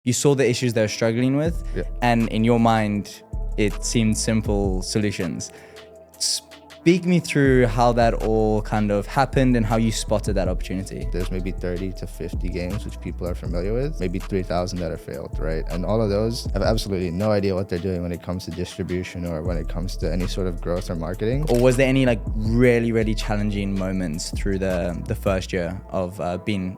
you saw the issues they're struggling with, and in your mind, it seemed simple solutions. Speak me through how that all kind of happened and how you spotted that opportunity. There's maybe 30 to 50 games which people are familiar with, maybe 3,000 that are failed, right? And all of those have absolutely no idea what they're doing when it comes to distribution or when it comes to any sort of growth or marketing. Or was there any like really challenging moments through the first year of being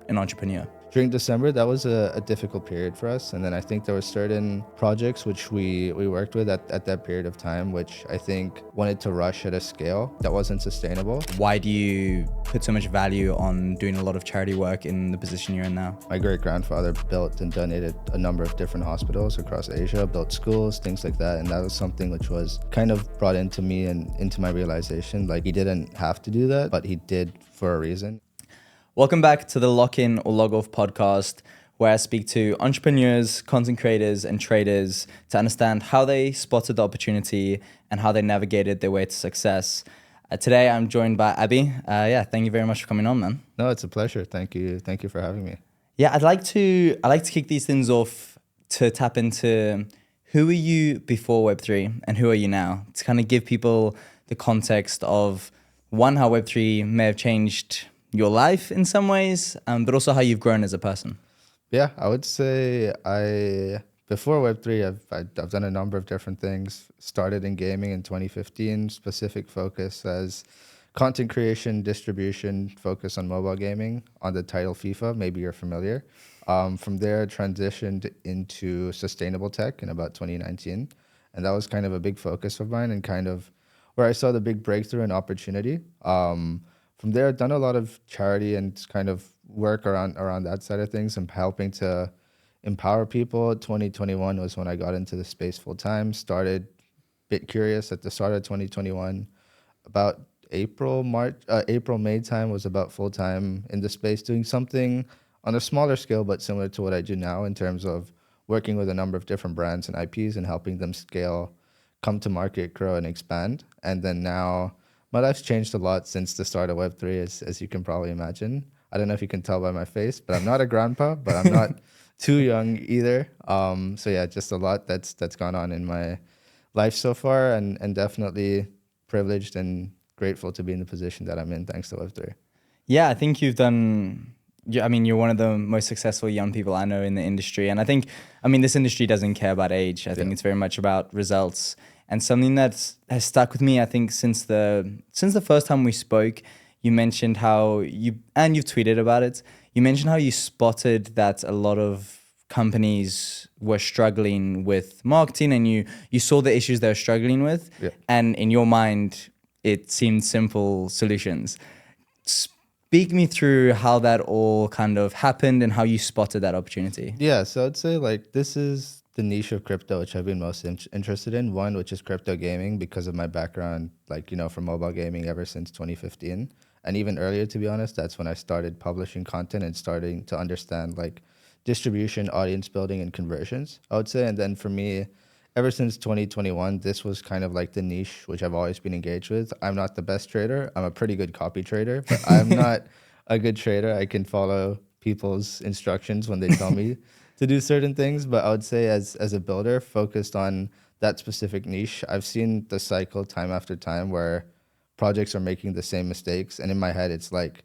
an entrepreneur? During December, that was a difficult period for us. And then I think there were certain projects which we worked with at that period of time, which I think wanted to rush at a scale that wasn't sustainable. Why do you put so much value on doing a lot of charity work in the position you're in now? My great-grandfather built and donated a number of different hospitals across Asia, built schools, things like that. And that was something which was kind of brought into me and into my realization. Like, he didn't have to do that, but he did for a reason. Welcome back to the Lock In or Log Off podcast, where I speak to entrepreneurs, content creators, and traders to understand how they spotted the opportunity and how they navigated their way to success. Today, I'm joined by Abhi. Thank you very much for coming on, man. No, it's a pleasure. Thank you for having me. Yeah, I'd like to kick these things off to tap into who were you before Web3 and who are you now, to kind of give people the context of one, how Web3 may have changed your life in some ways, but also how you've grown as a person. Yeah, I would say before Web3, I've done a number of different things. Started in gaming in 2015, specific focus as content creation, distribution, focus on mobile gaming on the title FIFA, maybe you're familiar. From there, transitioned into sustainable tech in about 2019. And that was kind of a big focus of mine and kind of where I saw the big breakthrough and opportunity. From there, I've done a lot of charity and kind of work around that side of things and helping to empower people. 2021 was when I got into the space full time, started a bit curious at the start of 2021. About April, May time was about full time in the space, doing something on a smaller scale, but similar to what I do now in terms of working with a number of different brands and IPs and helping them scale, come to market, grow, and expand. And then now, my life's changed a lot since the start of Web3, as you can probably imagine. I don't know if you can tell by my face, but I'm not a grandpa, but I'm not too young either. So yeah, just a lot that's gone on in my life so far, and definitely privileged and grateful to be in the position that I'm in thanks to Web3. Yeah, I think you've done, you're one of the most successful young people I know in the industry. And I think, this industry doesn't care about age. I think it's very much about results. And something that has stuck with me, I think, since the first time we spoke, you mentioned how you've tweeted about it. You mentioned how you spotted that a lot of companies were struggling with marketing, and you saw the issues they're struggling with. Yeah. And in your mind, it seemed simple solutions. Speak me through how that all kind of happened and how you spotted that opportunity. Yeah, so I'd say like this is the niche of crypto which I've been most interested in. One, which is crypto gaming, because of my background, from mobile gaming ever since 2015. And even earlier, to be honest, that's when I started publishing content and starting to understand like distribution, audience building, and conversions, I would say. And then for me, ever since 2021, this was kind of like the niche which I've always been engaged with. I'm not the best trader. I'm a pretty good copy trader, but I'm not a good trader. I can follow people's instructions when they tell me to do certain things, but I would say as a builder focused on that specific niche, I've seen the cycle time after time where projects are making the same mistakes. And in my head, it's like,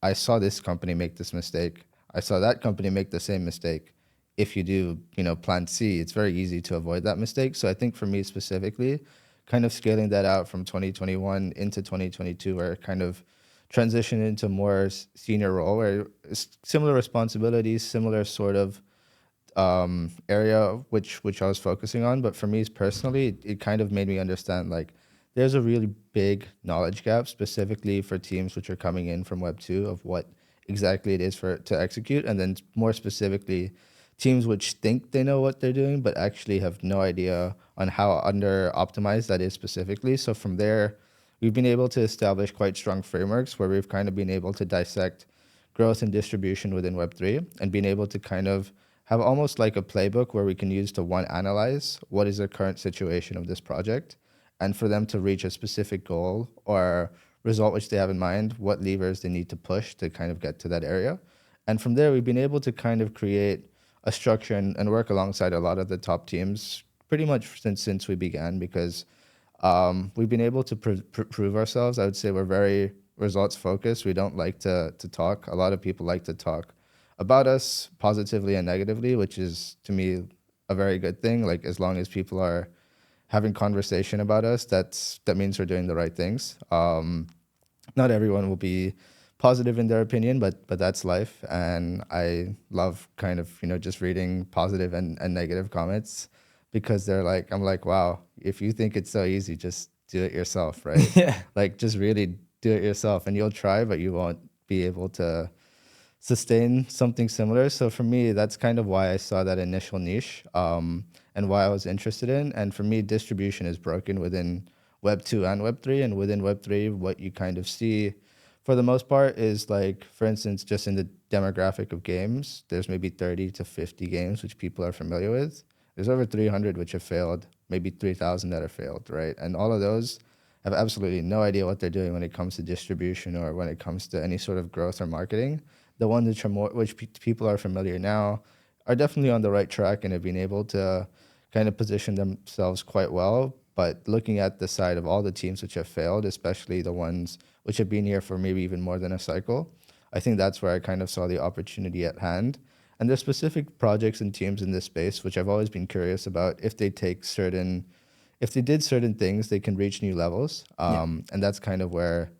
I saw this company make this mistake. I saw that company make the same mistake. If you do, plan C, it's very easy to avoid that mistake. So I think for me specifically, kind of scaling that out from 2021 into 2022, where it kind of transitioned into more senior role, where similar responsibilities, similar sort of area which I was focusing on. But for me personally, it kind of made me understand like there's a really big knowledge gap specifically for teams which are coming in from Web 2 of what exactly it is to execute, and then more specifically teams which think they know what they're doing but actually have no idea on how under optimized that is specifically. So from there, we've been able to establish quite strong frameworks where we've kind of been able to dissect growth and distribution within Web3 and being able to kind of have almost like a playbook where we can use to analyze what is the current situation of this project, and for them to reach a specific goal or result which they have in mind, what levers they need to push to kind of get to that area. And from there, we've been able to kind of create a structure and work alongside a lot of the top teams pretty much since we began because we've been able to prove ourselves. I would say we're very results focused. We don't like to talk. A lot of people like to talk about us positively and negatively, which is to me a very good thing. Like as long as people are having conversation about us, that means we're doing the right things. Not everyone will be positive in their opinion, but that's life. And I love kind of, just reading positive and negative comments because they're like, I'm like, wow, if you think it's so easy, just do it yourself, right? Yeah. Like just really do it yourself and you'll try, but you won't be able to sustain something similar. So for me, that's kind of why I saw that initial niche and why I was interested in. And for me, distribution is broken within Web 2 and Web 3. And within Web 3, what you kind of see for the most part is like, for instance, just in the demographic of games, there's maybe 30 to 50 games which people are familiar with. There's over 300 which have failed, maybe 3,000 that have failed, right? And all of those have absolutely no idea what they're doing when it comes to distribution or when it comes to any sort of growth or marketing. The ones which are people are familiar now are definitely on the right track and have been able to kind of position themselves quite well. But looking at the side of all the teams which have failed, especially the ones which have been here for maybe even more than a cycle, I think that's where I kind of saw the opportunity at hand. And there's specific projects and teams in this space which I've always been curious about. If they did certain things, they can reach new levels. Yeah. And that's kind of where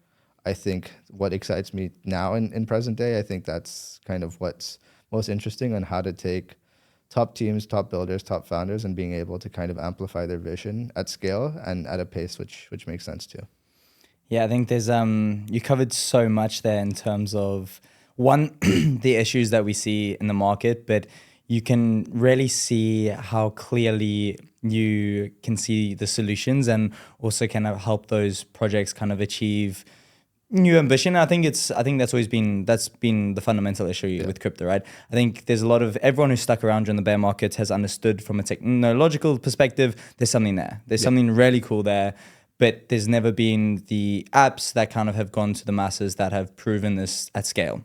I think what excites me now in present day. I think that's kind of what's most interesting on how to take top teams, top builders, top founders, and being able to kind of amplify their vision at scale and at a pace which makes sense too. Yeah, I think there's you covered so much there in terms of one the issues that we see in the market, but you can really see how clearly you can see the solutions and also kind of help those projects kind of achieve new ambition. I think that's been the fundamental issue with crypto, right? I think there's a lot of everyone who's stuck around during the bear market has understood from a technological perspective, there's something there. There's something really cool there. But there's never been the apps that kind of have gone to the masses that have proven this at scale.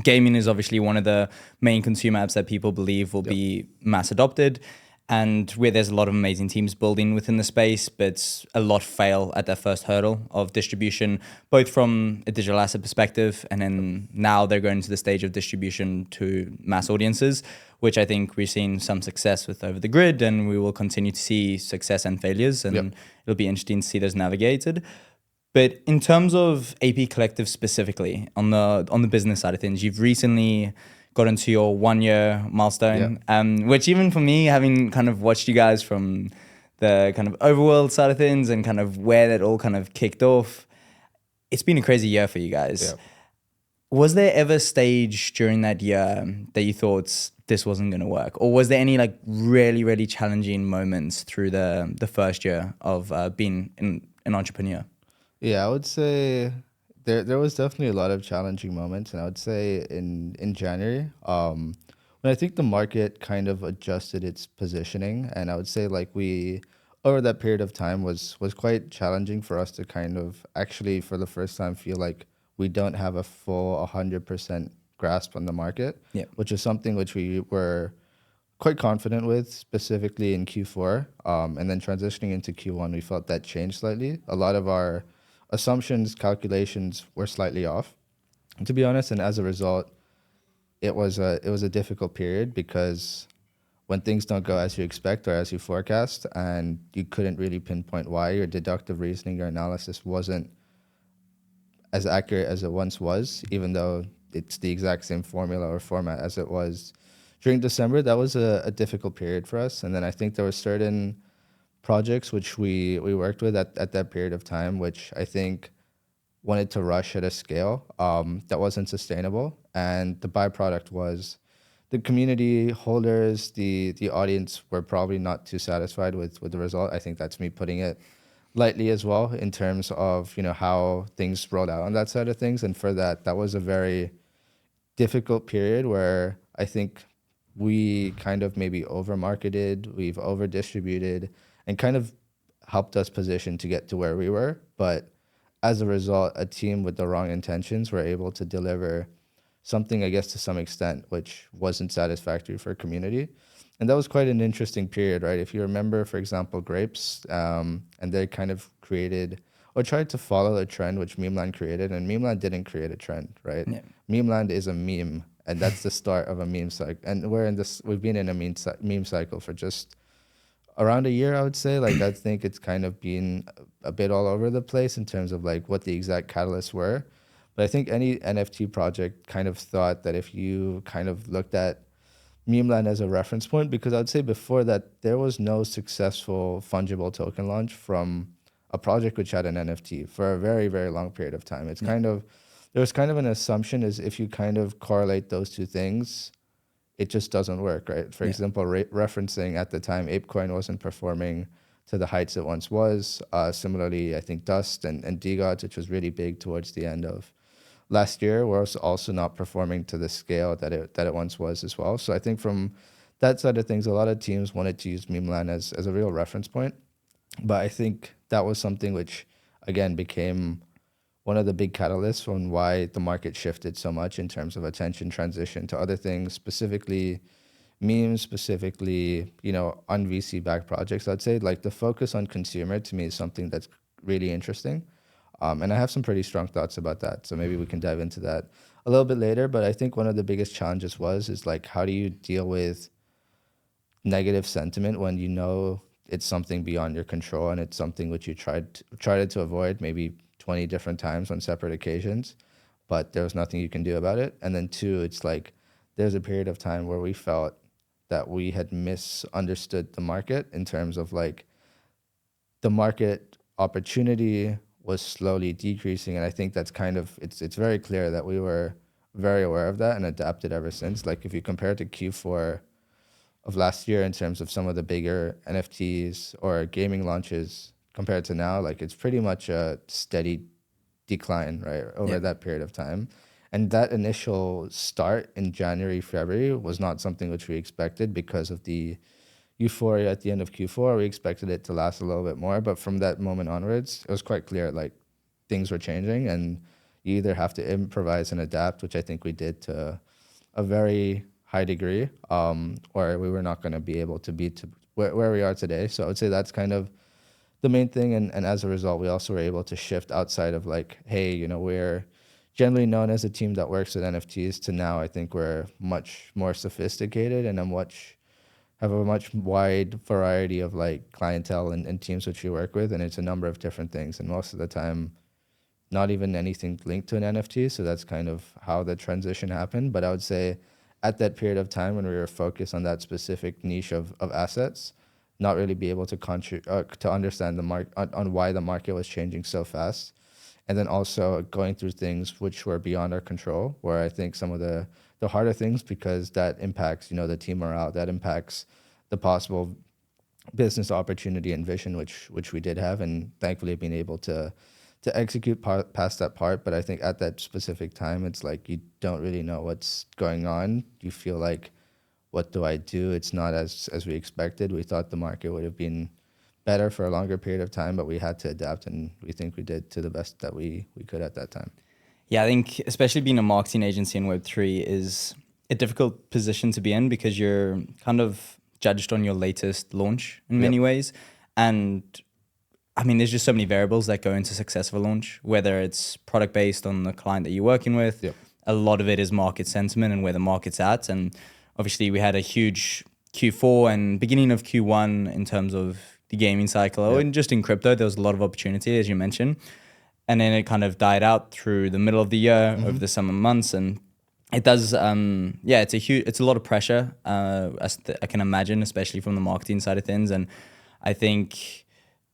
Gaming is obviously one of the main consumer apps that people believe will be mass adopted, and where there's a lot of amazing teams building within the space, but a lot fail at that first hurdle of distribution, both from a digital asset perspective, and then now they're going to the stage of distribution to mass audiences, which I think we're seeing some success with over the grid, and we will continue to see success and failures, and it'll be interesting to see those navigated. But in terms of AP Collective specifically, on the business side of things, you've recently got into your 1 year milestone, which even for me, having kind of watched you guys from the kind of overworld side of things and kind of where that all kind of kicked off, it's been a crazy year for you guys. Was there ever a stage during that year that you thought this wasn't going to work? Or was there any like really, really challenging moments through the first year of being an entrepreneur? Yeah, I would say there was definitely a lot of challenging moments, and I would say in January, when I think the market kind of adjusted its positioning, and I would say like we over that period of time was quite challenging for us to kind of actually for the first time feel like we don't have a full 100% grasp on the market, which is something which we were quite confident with, specifically in Q4, and then transitioning into Q1, we felt that changed slightly. A lot of our assumptions, calculations were slightly off, to be honest, and as a result, it was a difficult period because when things don't go as you expect or as you forecast, and you couldn't really pinpoint why, your deductive reasoning, your analysis wasn't as accurate as it once was, even though it's the exact same formula or format as it was during December. That was a difficult period for us, and then I think there were certain projects which we worked with at that period of time, which I think wanted to rush at a scale that wasn't sustainable. And the byproduct was the community holders, the audience were probably not too satisfied with the result. I think that's me putting it lightly as well in terms of, how things rolled out on that side of things. And for that was a very difficult period where I think we kind of maybe over marketed, we've over distributed, and kind of helped us position to get to where we were. But as a result, a team with the wrong intentions were able to deliver something, I guess, to some extent, which wasn't satisfactory for community. And that was quite an interesting period, right? If you remember, for example, Grapes, and they kind of created or tried to follow a trend which Memeland created, and Memeland didn't create a trend, right? Yeah. Memeland is a meme, and that's the start of a meme cycle. And we've been in a meme cycle for just around a year, I would say. Like, I think it's kind of been a bit all over the place in terms of like what the exact catalysts were. But I think any NFT project kind of thought that if you kind of looked at Memeland as a reference point, because I'd say before that there was no successful fungible token launch from a project which had an NFT for a very, very long period of time. It's Yeah. kind of, there was kind of an assumption is if you kind of correlate those two things, it just doesn't work, right? For Yeah. example, referencing at the time, ApeCoin wasn't performing to the heights it once was. Similarly, I think Dust and DGods, which was really big towards the end of last year, was also not performing to the scale that it once was as well. So I think from that side of things, a lot of teams wanted to use Memeland as a real reference point. But I think that was something which, again, became one of the big catalysts on why the market shifted so much in terms of attention transition to other things, specifically memes, specifically, on VC backed projects. I'd say like the focus on consumer to me is something that's really interesting. And I have some pretty strong thoughts about that. So maybe we can dive into that a little bit later. But I think one of the biggest challenges is like, how do you deal with negative sentiment when you know it's something beyond your control and it's something which you tried to avoid maybe 20 different times on separate occasions, but there was nothing you can do about it. And then two, it's like there's a period of time where we felt that we had misunderstood the market in terms of like the market opportunity was slowly decreasing. And I think that's kind of, it's very clear that we were very aware of that and adapted ever since. Like if you compare it to Q4 of last year in terms of some of the bigger NFTs or gaming launches compared to now, like it's pretty much a steady decline, right, over that period of time. And that initial start in January, February was not something which we expected because of the euphoria at the end of Q4. We expected it to last a little bit more, but from that moment onwards, it was quite clear like things were changing and you either have to improvise and adapt, which I think we did to a very high degree, or we were not going to be able to be to where we are today. So I would say that's kind of the main thing. And as a result, we also were able to shift outside of like, hey, we're generally known as a team that works with NFTs to now I think we're much more sophisticated and have a much wide variety of like clientele and teams which we work with. And it's a number of different things. And most of the time, not even anything linked to an NFT. So that's kind of how the transition happened. But I would say at that period of time when we were focused on that specific niche of assets, not really be able to to understand the market on why the market was changing so fast. And then also going through things which were beyond our control, where I think some of the harder things, because that impacts, the team morale, that impacts the possible business opportunity and vision, which we did have, and thankfully being able to execute past that part. But I think at that specific time, it's like you don't really know what's going on. You feel like, what do I do? It's not as we expected. We thought the market would have been better for a longer period of time, but we had to adapt, and we think we did to the best that we could at that time. Yeah, I think especially being a marketing agency in Web3 is a difficult position to be in because you're kind of judged on your latest launch in many ways. And I mean, there's just so many variables that go into success of a launch, whether it's product based on the client that you're working with. A lot of it is market sentiment and where the market's at. And obviously we had a huge Q4 and beginning of Q1 in terms of the gaming cycle, and just in crypto, there was a lot of opportunity, as you mentioned. And then it kind of died out through the middle of the year, over the summer months. And it does, it's a lot of pressure, as I can imagine, especially from the marketing side of things. And I think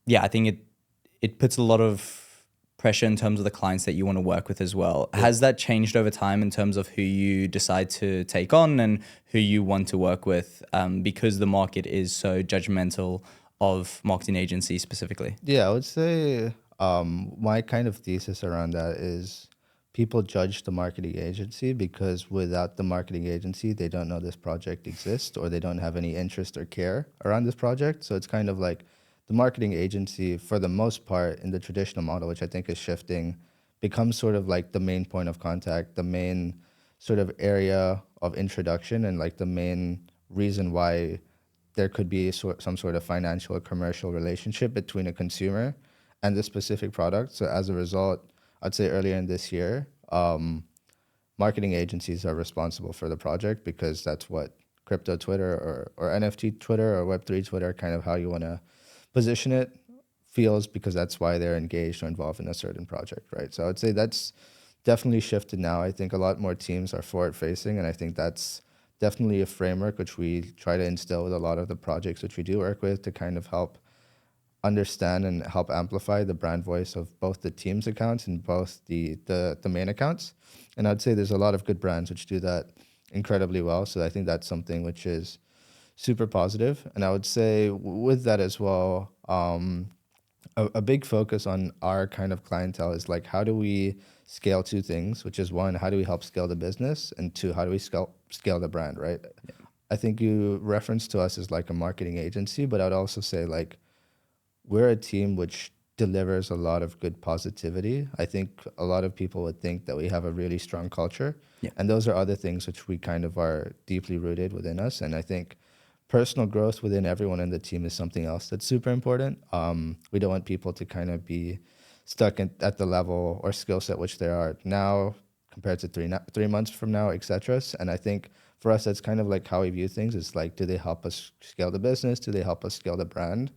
it puts a lot of pressure in terms of the clients that you want to work with as well. Has that changed over time in terms of who you decide to take on and who you want to work with, because the market is so judgmental of marketing agencies specifically? Yeah, I would say my kind of thesis around that is people judge the marketing agency because without the marketing agency, they don't know this project exists or they don't have any interest or care around this project. So it's kind of like the marketing agency, for the most part, in the traditional model, which I think is shifting, becomes sort of like the main point of contact, the main sort of area of introduction and like the main reason why there could be some sort of financial or commercial relationship between a consumer and the specific product. So as a result, I'd say earlier in this year, marketing agencies are responsible for the project because that's what crypto Twitter or NFT Twitter or Web3 Twitter, kind of how you want to position it, feels, because that's why they're engaged or involved in a certain project, right? So I would say that's definitely shifted now. I think a lot more teams are forward facing, and I think that's definitely a framework which we try to instill with a lot of the projects which we do work with to kind of help understand and help amplify the brand voice of both the team's accounts and both the main accounts. And I'd say there's a lot of good brands which do that incredibly well. So I think that's something which is super positive. And I would say with that as well, a big focus on our kind of clientele is like, how do we scale two things, which is one, how do we help scale the business? And two, how do we scale the brand, right? Yeah. I think you referenced to us as like a marketing agency, but I'd also say like, we're a team which delivers a lot of good positivity. I think a lot of people would think that we have a really strong culture. Yeah. And those are other things which we kind of are deeply rooted within us. And I think personal growth within everyone in the team is something else that's super important. We don't want people to kind of be stuck at the level or skill set which they are now compared to 3 months from now, etc. And I think for us, that's kind of like how we view things. It's like, do they help us scale the business? Do they help us scale the brand?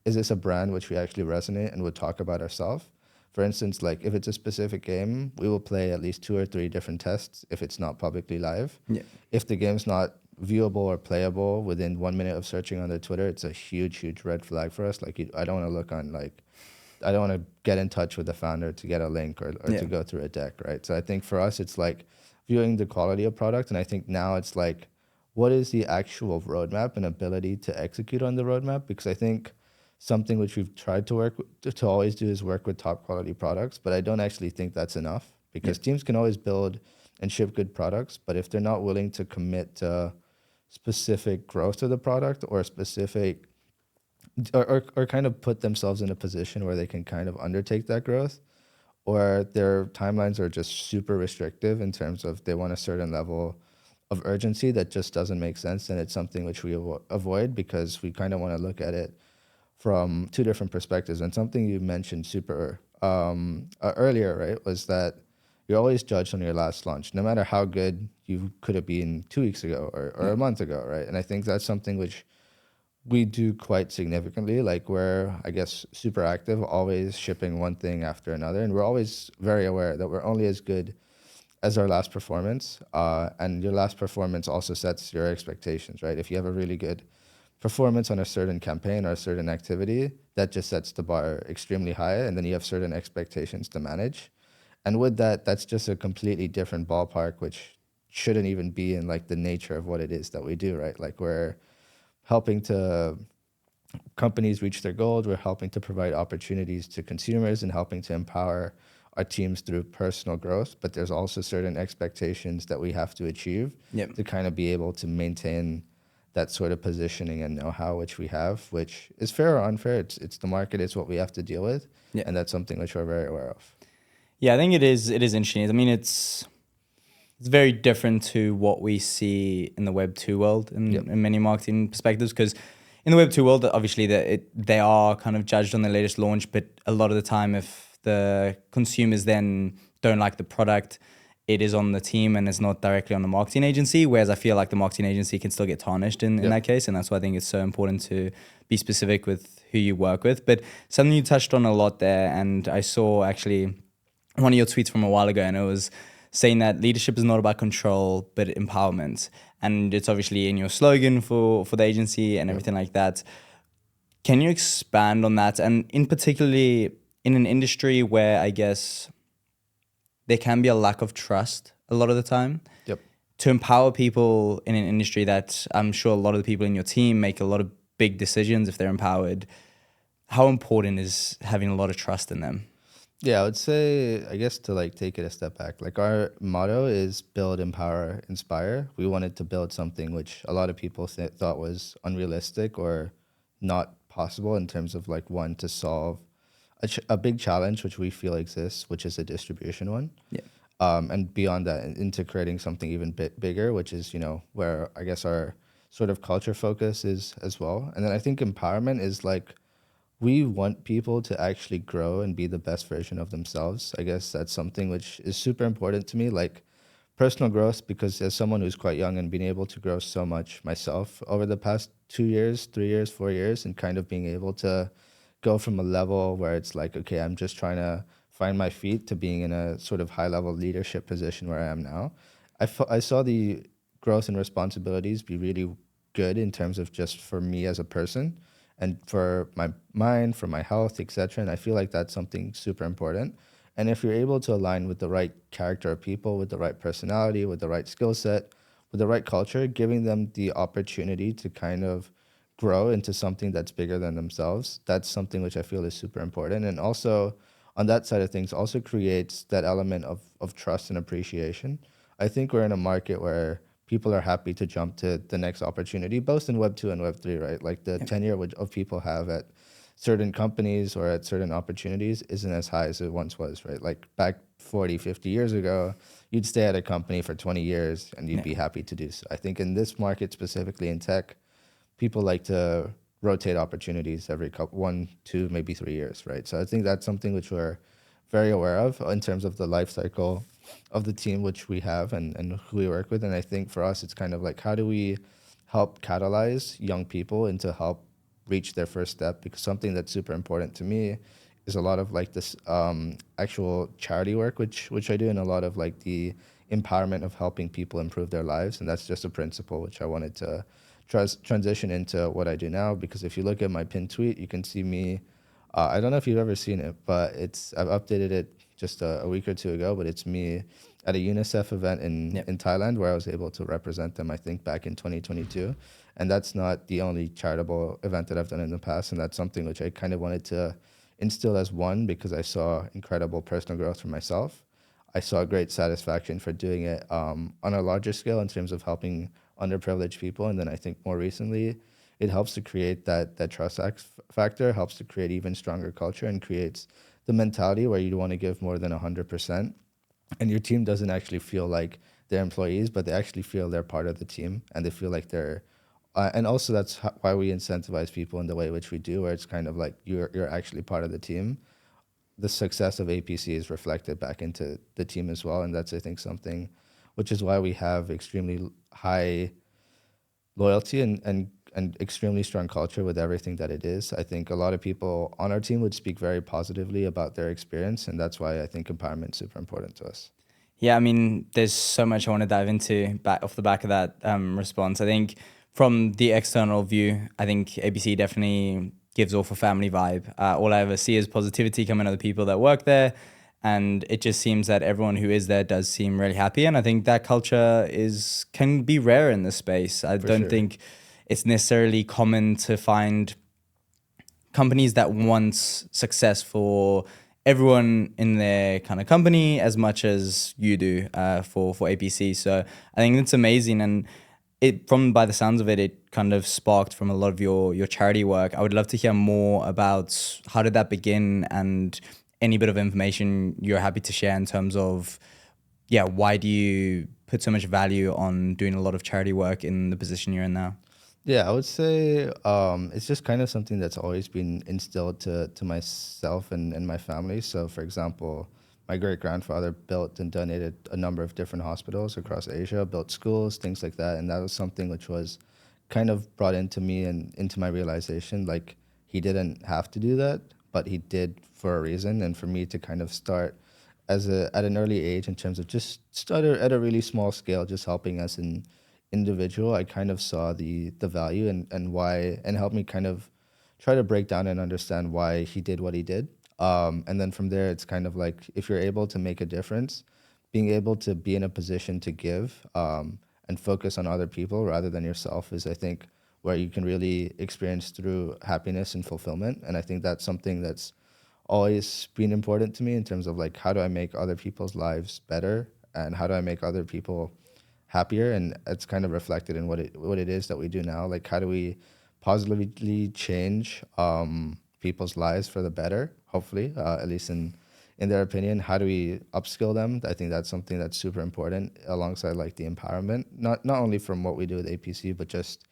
Is this a brand which we actually resonate and would talk about ourselves? For instance, like if it's a specific game, we will play at least 2 or 3 different tests if it's not publicly live. Yeah. If the game's not viewable or playable within 1 minute of searching on their Twitter, it's a huge, huge red flag for us. Like I don't want to look on like, I don't want to get in touch with the founder to get a link or to go through a deck, right? So I think for us, it's like viewing the quality of product. And I think now it's like, what is the actual roadmap and ability to execute on the roadmap? Because I think something which we've tried to to always do is work with top quality products, but I don't actually think that's enough because teams can always build and ship good products, but if they're not willing to commit to specific growth of the product or specific or kind of put themselves in a position where they can kind of undertake that growth, or their timelines are just super restrictive in terms of they want a certain level of urgency that just doesn't make sense, then it's something which we avoid because we kind of want to look at it from 2 different perspectives. And something you mentioned super earlier, right, was that you're always judged on your last launch, no matter how good you could have been 2 weeks ago or a month ago, right? And I think that's something which we do quite significantly. Like we're, I guess, super active, always shipping one thing after another. And we're always very aware that we're only as good as our last performance. And your last performance also sets your expectations, right? If you have a really good performance on a certain campaign or a certain activity, that just sets the bar extremely high, and then you have certain expectations to manage. And with that, that's just a completely different ballpark, which shouldn't even be in like the nature of what it is that we do, right? Like we're helping to companies reach their goals, we're helping to provide opportunities to consumers and helping to empower our teams through personal growth, but there's also certain expectations that we have to achieve to kind of be able to maintain that sort of positioning and know-how which we have, which is fair or unfair. It's the market, it's what we have to deal with. Yeah. And that's something which we're very aware of. Yeah, I think it is interesting. I mean, it's very different to what we see in the Web 2 world in many marketing perspectives, because in the Web 2 world, obviously they are kind of judged on the latest launch, but a lot of the time if the consumers then don't like the product, it is on the team and it's not directly on the marketing agency, whereas I feel like the marketing agency can still get tarnished in that case. And that's why I think it's so important to be specific with who you work with. But something you touched on a lot there, and I saw actually one of your tweets from a while ago, and it was saying that leadership is not about control, but empowerment. And it's obviously in your slogan for the agency and everything like that. Can you expand on that? And in particularly in an industry where I guess there can be a lack of trust a lot of the time. To empower people in an industry that I'm sure a lot of the people in your team make a lot of big decisions if they're empowered, how important is having a lot of trust in them? Yeah, I would say, I guess to like take it a step back, like our motto is build, empower, inspire. We wanted to build something which a lot of people thought was unrealistic or not possible in terms of like to solve a big challenge which we feel exists, which is a distribution one. Yeah. and beyond that into creating something even bit bigger, which is, you know, where I guess our sort of culture focus is as well. And then I think empowerment is like we want people to actually grow and be the best version of themselves. I guess that's something which is super important to me, like personal growth, because as someone who's quite young and being able to grow so much myself over the past 2 years, 3 years, 4 years, and kind of being able to go from a level where it's like, okay, I'm just trying to find my feet to being in a sort of high level leadership position where I am now. I saw the growth and responsibilities be really good in terms of just for me as a person and for my mind, for my health, etc. And I feel like that's something super important. And if you're able to align with the right character of people, with the right personality, with the right skill set, with the right culture, giving them the opportunity to kind of grow into something that's bigger than themselves, that's something which I feel is super important. And also on that side of things, also creates that element of trust and appreciation. I think we're in a market where people are happy to jump to the next opportunity, both in Web 2 and Web 3, right? Like the tenure of people have at certain companies or at certain opportunities isn't as high as it once was, right? Like back 40, 50 years ago, you'd stay at a company for 20 years and you'd Yeah. be happy to do so. I think in this market, specifically in tech, people like to rotate opportunities every couple, 1, 2, maybe 3 years, right? So I think that's something which we're very aware of in terms of the life cycle of the team which we have and who we work with. And I think for us, it's kind of like how do we help catalyze young people into help reach their first step? Because something that's super important to me is a lot of like this actual charity work, which I do, and a lot of like the empowerment of helping people improve their lives. And that's just a principle which I wanted to transition into what I do now. Because if you look at my pinned tweet, you can see me. I don't know if you've ever seen it, but I've updated it just a week or two ago. But it's me at a UNICEF event Yeah. in Thailand where I was able to represent them. I think back in 2022, and that's not the only charitable event that I've done in the past. And that's something which I kind of wanted to instill as one because I saw incredible personal growth for myself. I saw great satisfaction for doing it on a larger scale in terms of helping underprivileged people. And then I think more recently, it helps to create that trust factor, helps to create even stronger culture and creates the mentality where you want to give more than 100%. And your team doesn't actually feel like they're employees, but they actually feel they're part of the team and they feel like they're, and also that's why we incentivize people in the way which we do, where it's kind of like you're actually part of the team. The success of APC is reflected back into the team as well. And that's, I think, something which is why we have extremely high loyalty and extremely strong culture with everything that it is. I think a lot of people on our team would speak very positively about their experience. And that's why I think empowerment is super important to us. Yeah, I mean, there's so much I want to dive into back off the back of that response. I think from the external view, I think ABC definitely gives off a family vibe. All I ever see is positivity coming out of the people that work there, and it just seems that everyone who is there does seem really happy. And I think that culture is can be rare in this space. I For don't sure. think it's necessarily common to find companies that want success for everyone in their kind of company as much as you do for APC. So I think it's amazing, and it from by the sounds of it, it kind of sparked from a lot of your charity work. I would love to hear more about how did that begin and any bit of information you're happy to share in terms of yeah, why do you put so much value on doing a lot of charity work in the position you're in now? Yeah, I would say it's just kind of something that's always been instilled to myself and my family. So, for example, my great grandfather built and donated a number of different hospitals across Asia, built schools, things like that. And that was something which was kind of brought into me and into my realization. Like, he didn't have to do that, but he did for a reason. And for me to kind of start at an early age in terms of just start at a really small scale, just helping as an individual, I kind of saw the value and why, and helped me kind of try to break down and understand why he did what he did. And then from there, it's kind of like if you're able to make a difference, being able to be in a position to give and focus on other people rather than yourself is, I think, where you can really experience through happiness and fulfillment. And I think that's something that's always been important to me in terms of like how do I make other people's lives better and how do I make other people happier, and it's kind of reflected in what it is that we do now. Like how do we positively change people's lives for the better, hopefully, at least in in their opinion, how do we upskill them? I think that's something that's super important alongside like the empowerment, not only from what we do with APC, but just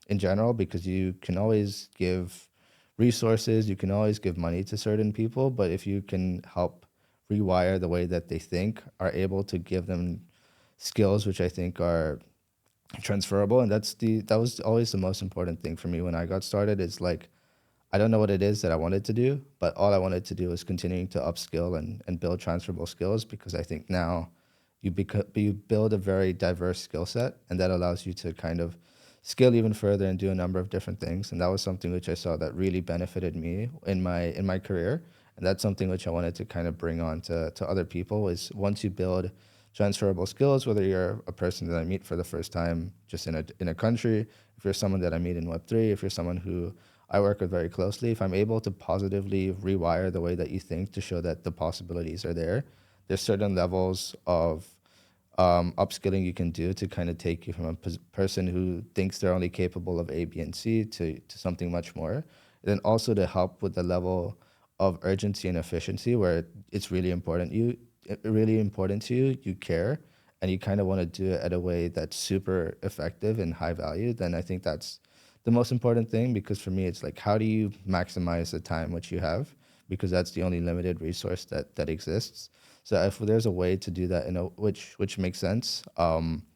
in general, because you can always give resources, you can always give money to certain people, but if you can help rewire the way that they think, are able to give them skills which I think are transferable, and that was always the most important thing for me when I got started. Is like, I don't know what it is that I wanted to do, but all I wanted to do was continuing to upskill and build transferable skills, because I think now you build a very diverse skill set, and that allows you to kind of scale even further and do a number of different things. And that was something which I saw that really benefited me in my career. And that's something which I wanted to kind of bring on to other people, is once you build transferable skills, whether you're a person that I meet for the first time just in a country, if you're someone that I meet in Web3, if you're someone who I work with very closely, if I'm able to positively rewire the way that you think to show that the possibilities are there, there's certain levels of upskilling you can do to kind of take you from a person who thinks they're only capable of A, B, and C to something much more. And then also to help with the level of urgency and efficiency where it's really important to you, you care, and you kind of want to do it at a way that's super effective and high value. Then I think that's the most important thing, because for me, it's like, how do you maximize the time which you have? Because that's the only limited resource that exists. So if there's a way to do that which makes sense,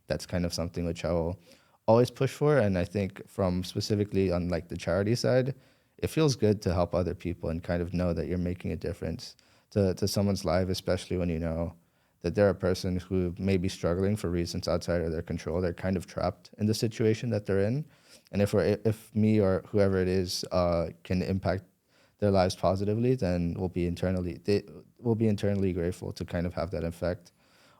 that's kind of something which I will always push for. And I think from specifically on like the charity side, it feels good to help other people and kind of know that you're making a difference to someone's life, especially when you know that they're a person who may be struggling for reasons outside of their control. They're kind of trapped in the situation that they're in. And if me or whoever it is can impact their lives positively, then we'll be internally grateful to kind of have that effect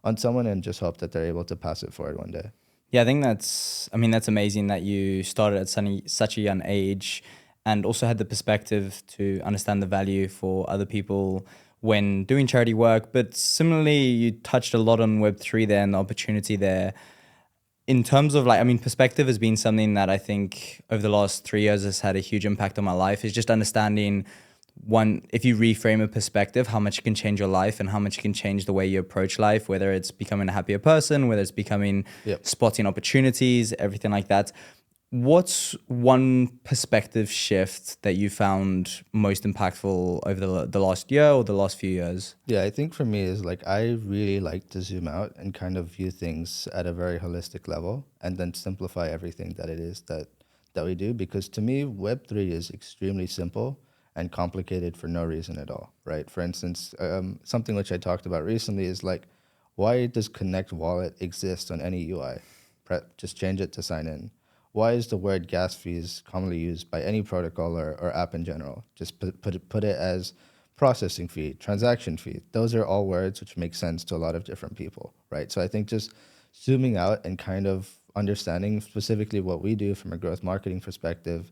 on someone, and just hope that they're able to pass it forward one day. Yeah, I think that's amazing that you started at such a young age and also had the perspective to understand the value for other people when doing charity work. But similarly, you touched a lot on Web3 there and the opportunity there. In terms of perspective has been something that I think over the last 3 years has had a huge impact on my life, is just understanding, one, if you reframe a perspective, how much it can change your life and how much it can change the way you approach life, whether it's becoming a happier person, whether it's becoming spotting opportunities, everything like that. What's one perspective shift that you found most impactful over the last year or the last few years? Yeah, I think for me is like, I really like to zoom out and kind of view things at a very holistic level, and then simplify everything that it is that we do. Because to me, Web3 is extremely simple and complicated for no reason at all, right? For instance, something which I talked about recently is like, why does Connect Wallet exist on any UI? Just change it to sign in. Why is the word gas fees commonly used by any protocol or app in general? Just put it as processing fee, transaction fee. Those are all words which make sense to a lot of different people, right? So I think just zooming out and kind of understanding specifically what we do from a growth marketing perspective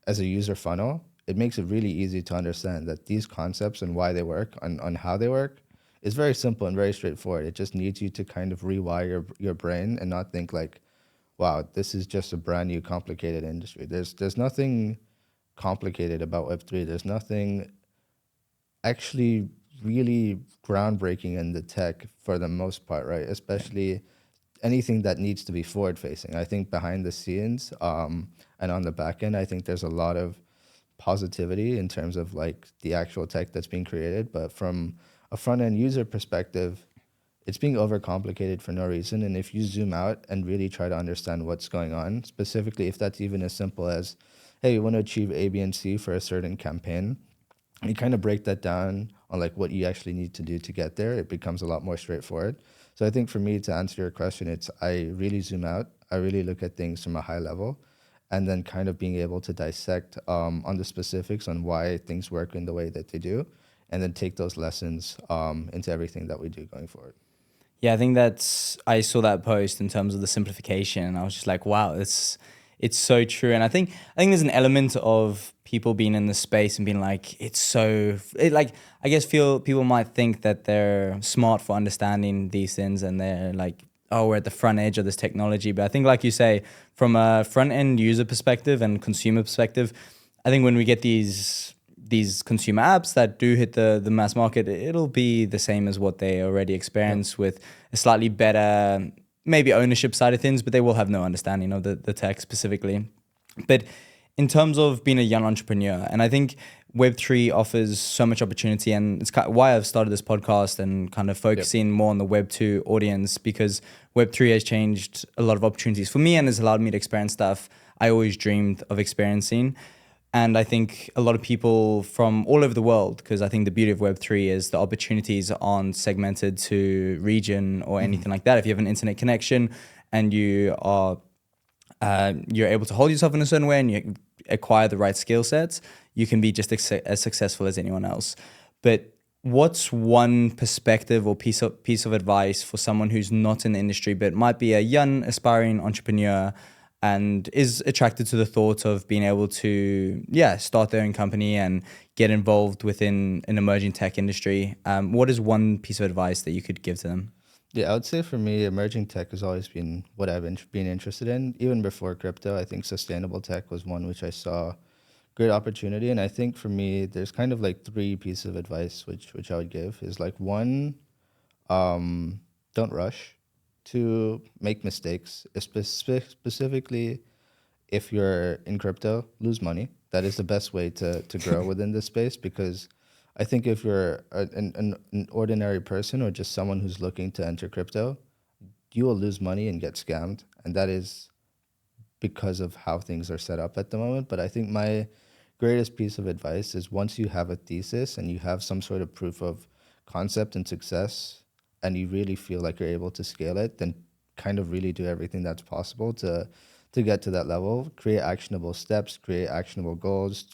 as a user funnel, it makes it really easy to understand that these concepts and why they work, on how they work, is very simple and very straightforward. It just needs you to kind of rewire your brain and not think like, wow, this is just a brand new complicated industry. There's nothing complicated about Web3. There's nothing actually really groundbreaking in the tech for the most part, right? Especially anything that needs to be forward facing. I think behind the scenes and on the back end, I think there's a lot of positivity in terms of like the actual tech that's being created. But from a front end user perspective, it's being overcomplicated for no reason. And if you zoom out and really try to understand what's going on, specifically if that's even as simple as, hey, you want to achieve A, B, and C for a certain campaign, and you kind of break that down on like what you actually need to do to get there, it becomes a lot more straightforward. So I think for me, to answer your question, it's, I really zoom out. I really look at things from a high level, and then kind of being able to dissect on the specifics on why things work in the way that they do, and then take those lessons into everything that we do going forward. Yeah, I think I saw that post in terms of the simplification, and I was just like, wow, it's so true. And I think there's an element of people being in the space and being like, I guess people might think that they're smart for understanding these things, and they're like, oh, we're at the front edge of this technology. But I think, like you say, from a front end user perspective and consumer perspective, I think when we get these these consumer apps that do hit the mass market, it'll be the same as what they already experience with a slightly better maybe ownership side of things, but they will have no understanding of the tech specifically. But in terms of being a young entrepreneur, and I think Web3 offers so much opportunity, and it's kind of why I've started this podcast and kind of focusing more on the Web2 audience, because Web3 has changed a lot of opportunities for me and has allowed me to experience stuff I always dreamed of experiencing. And I think a lot of people from all over the world, because I think the beauty of Web3 is the opportunities aren't segmented to region or anything like that. If you have an internet connection and you're able to hold yourself in a certain way and you acquire the right skill sets, you can be just as successful as anyone else. But what's one perspective or piece of advice for someone who's not in the industry but might be a young aspiring entrepreneur and is attracted to the thought of being able to start their own company and get involved within an emerging tech industry? What is one piece of advice that you could give to them? Yeah, I would say for me, emerging tech has always been what I've been interested in. Even before crypto, I think sustainable tech was one which I saw great opportunity. And I think for me, there's kind of like three pieces of advice which I would give is like one, don't rush to make mistakes, specifically if you're in crypto, lose money. That is the best way to grow within this space, because I think if you're an ordinary person or just someone who's looking to enter crypto, you will lose money and get scammed. And that is because of how things are set up at the moment. But I think my greatest piece of advice is once you have a thesis and you have some sort of proof of concept and success, and you really feel like you're able to scale it, then kind of really do everything that's possible to get to that level, create actionable steps, create actionable goals,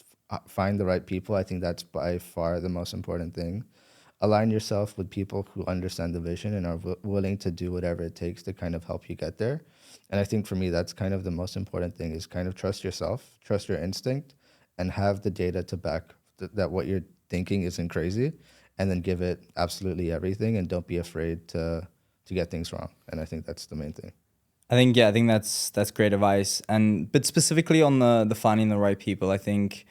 find the right people. I think that's by far the most important thing. Align yourself with people who understand the vision and are willing to do whatever it takes to kind of help you get there. And I think for me, that's kind of the most important thing, is kind of trust yourself, trust your instinct, and have the data to back that what you're thinking isn't crazy, and then give it absolutely everything, and don't be afraid to get things wrong. And I think that's the main thing. I think that's great advice. But specifically on the finding the right people, I think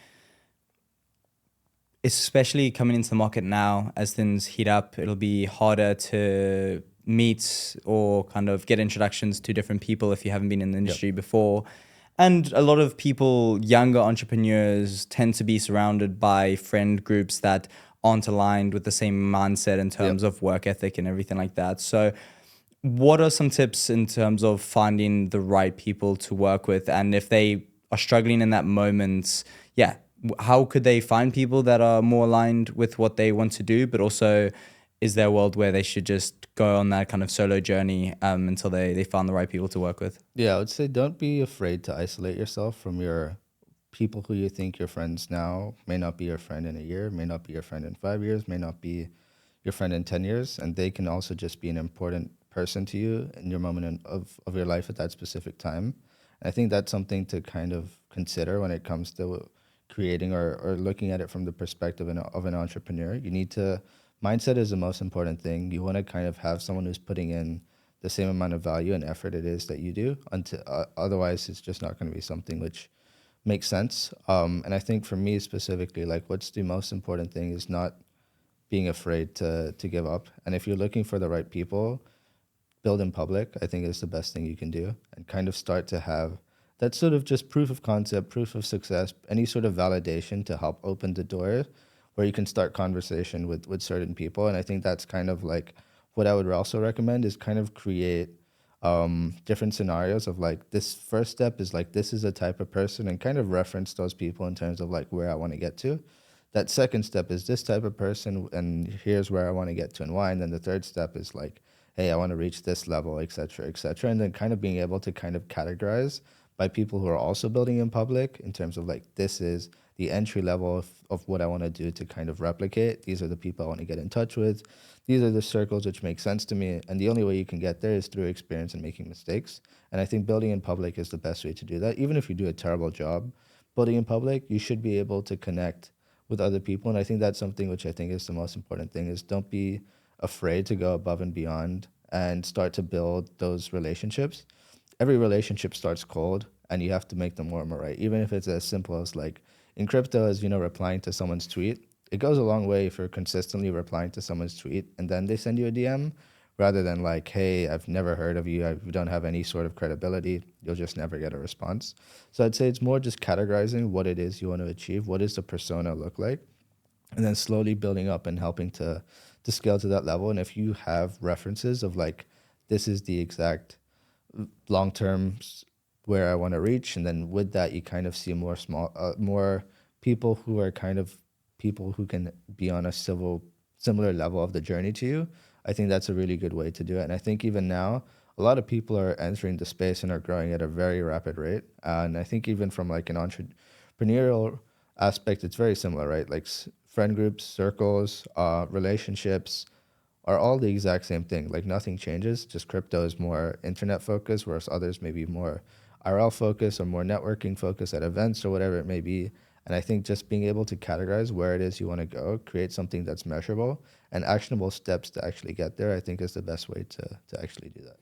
especially coming into the market now, as things heat up, it'll be harder to meet or kind of get introductions to different people if you haven't been in the industry before. And a lot of people, younger entrepreneurs, tend to be surrounded by friend groups that aren't aligned with the same mindset in terms of work ethic and everything like that. So what are some tips in terms of finding the right people to work with? And if they are struggling in that moment, how could they find people that are more aligned with what they want to do? But also, is there a world where they should just go on that kind of solo journey until they find the right people to work with? Yeah, I would say don't be afraid to isolate yourself from your people who you think your friends now may not be your friend in a year, may not be your friend in 5 years, may not be your friend in 10 years. And they can also just be an important person to you in your moment of your life at that specific time. And I think that's something to kind of consider when it comes to creating or looking at it from the perspective of an entrepreneur. Mindset is the most important thing. You want to kind of have someone who's putting in the same amount of value and effort it is that you do. Otherwise, it's just not going to be something which makes sense. And I think for me specifically, like what's the most important thing is not being afraid to give up. And if you're looking for the right people, build in public, I think is the best thing you can do, and kind of start to have that sort of just proof of concept, proof of success, any sort of validation to help open the door where you can start conversation with certain people. And I think that's kind of like what I would also recommend is kind of create different scenarios of like, this first step is like, this is a type of person, and kind of reference those people in terms of like where I want to get to. That second step is this type of person, and here's where I want to get to and why. And then the third step is like, hey, I want to reach this level, et cetera, et cetera. And then kind of being able to kind of categorize by people who are also building in public in terms of like, this is the entry level of what I want to do to kind of replicate. These are the people I want to get in touch with. These are the circles which make sense to me. And the only way you can get there is through experience and making mistakes. And I think building in public is the best way to do that. Even if you do a terrible job building in public, you should be able to connect with other people. And I think that's something which I think is the most important thing, is don't be afraid to go above and beyond and start to build those relationships. Every relationship starts cold, and you have to make them warmer, right? Even if it's as simple as like, in crypto is, replying to someone's tweet. It goes a long way if you're consistently replying to someone's tweet and then they send you a DM rather than like, hey, I've never heard of you. You don't have any sort of credibility. You'll just never get a response. So I'd say it's more just categorizing what it is you want to achieve. What does the persona look like? And then slowly building up and helping to scale to that level. And if you have references of like, this is the exact long term where I want to reach, and then with that, you kind of see more people who are kind of people who can be on a similar level of the journey to you. I think that's a really good way to do it. And I think even now, a lot of people are entering the space and are growing at a very rapid rate. And I think even from like an entrepreneurial aspect, it's very similar, right? Like friend groups, circles, relationships are all the exact same thing. Like nothing changes, just crypto is more internet focused, whereas others may be more IRL focused or more networking focused at events or whatever it may be. And I think just being able to categorize where it is you want to go, create something that's measurable and actionable steps to actually get there, I think is the best way to actually do that.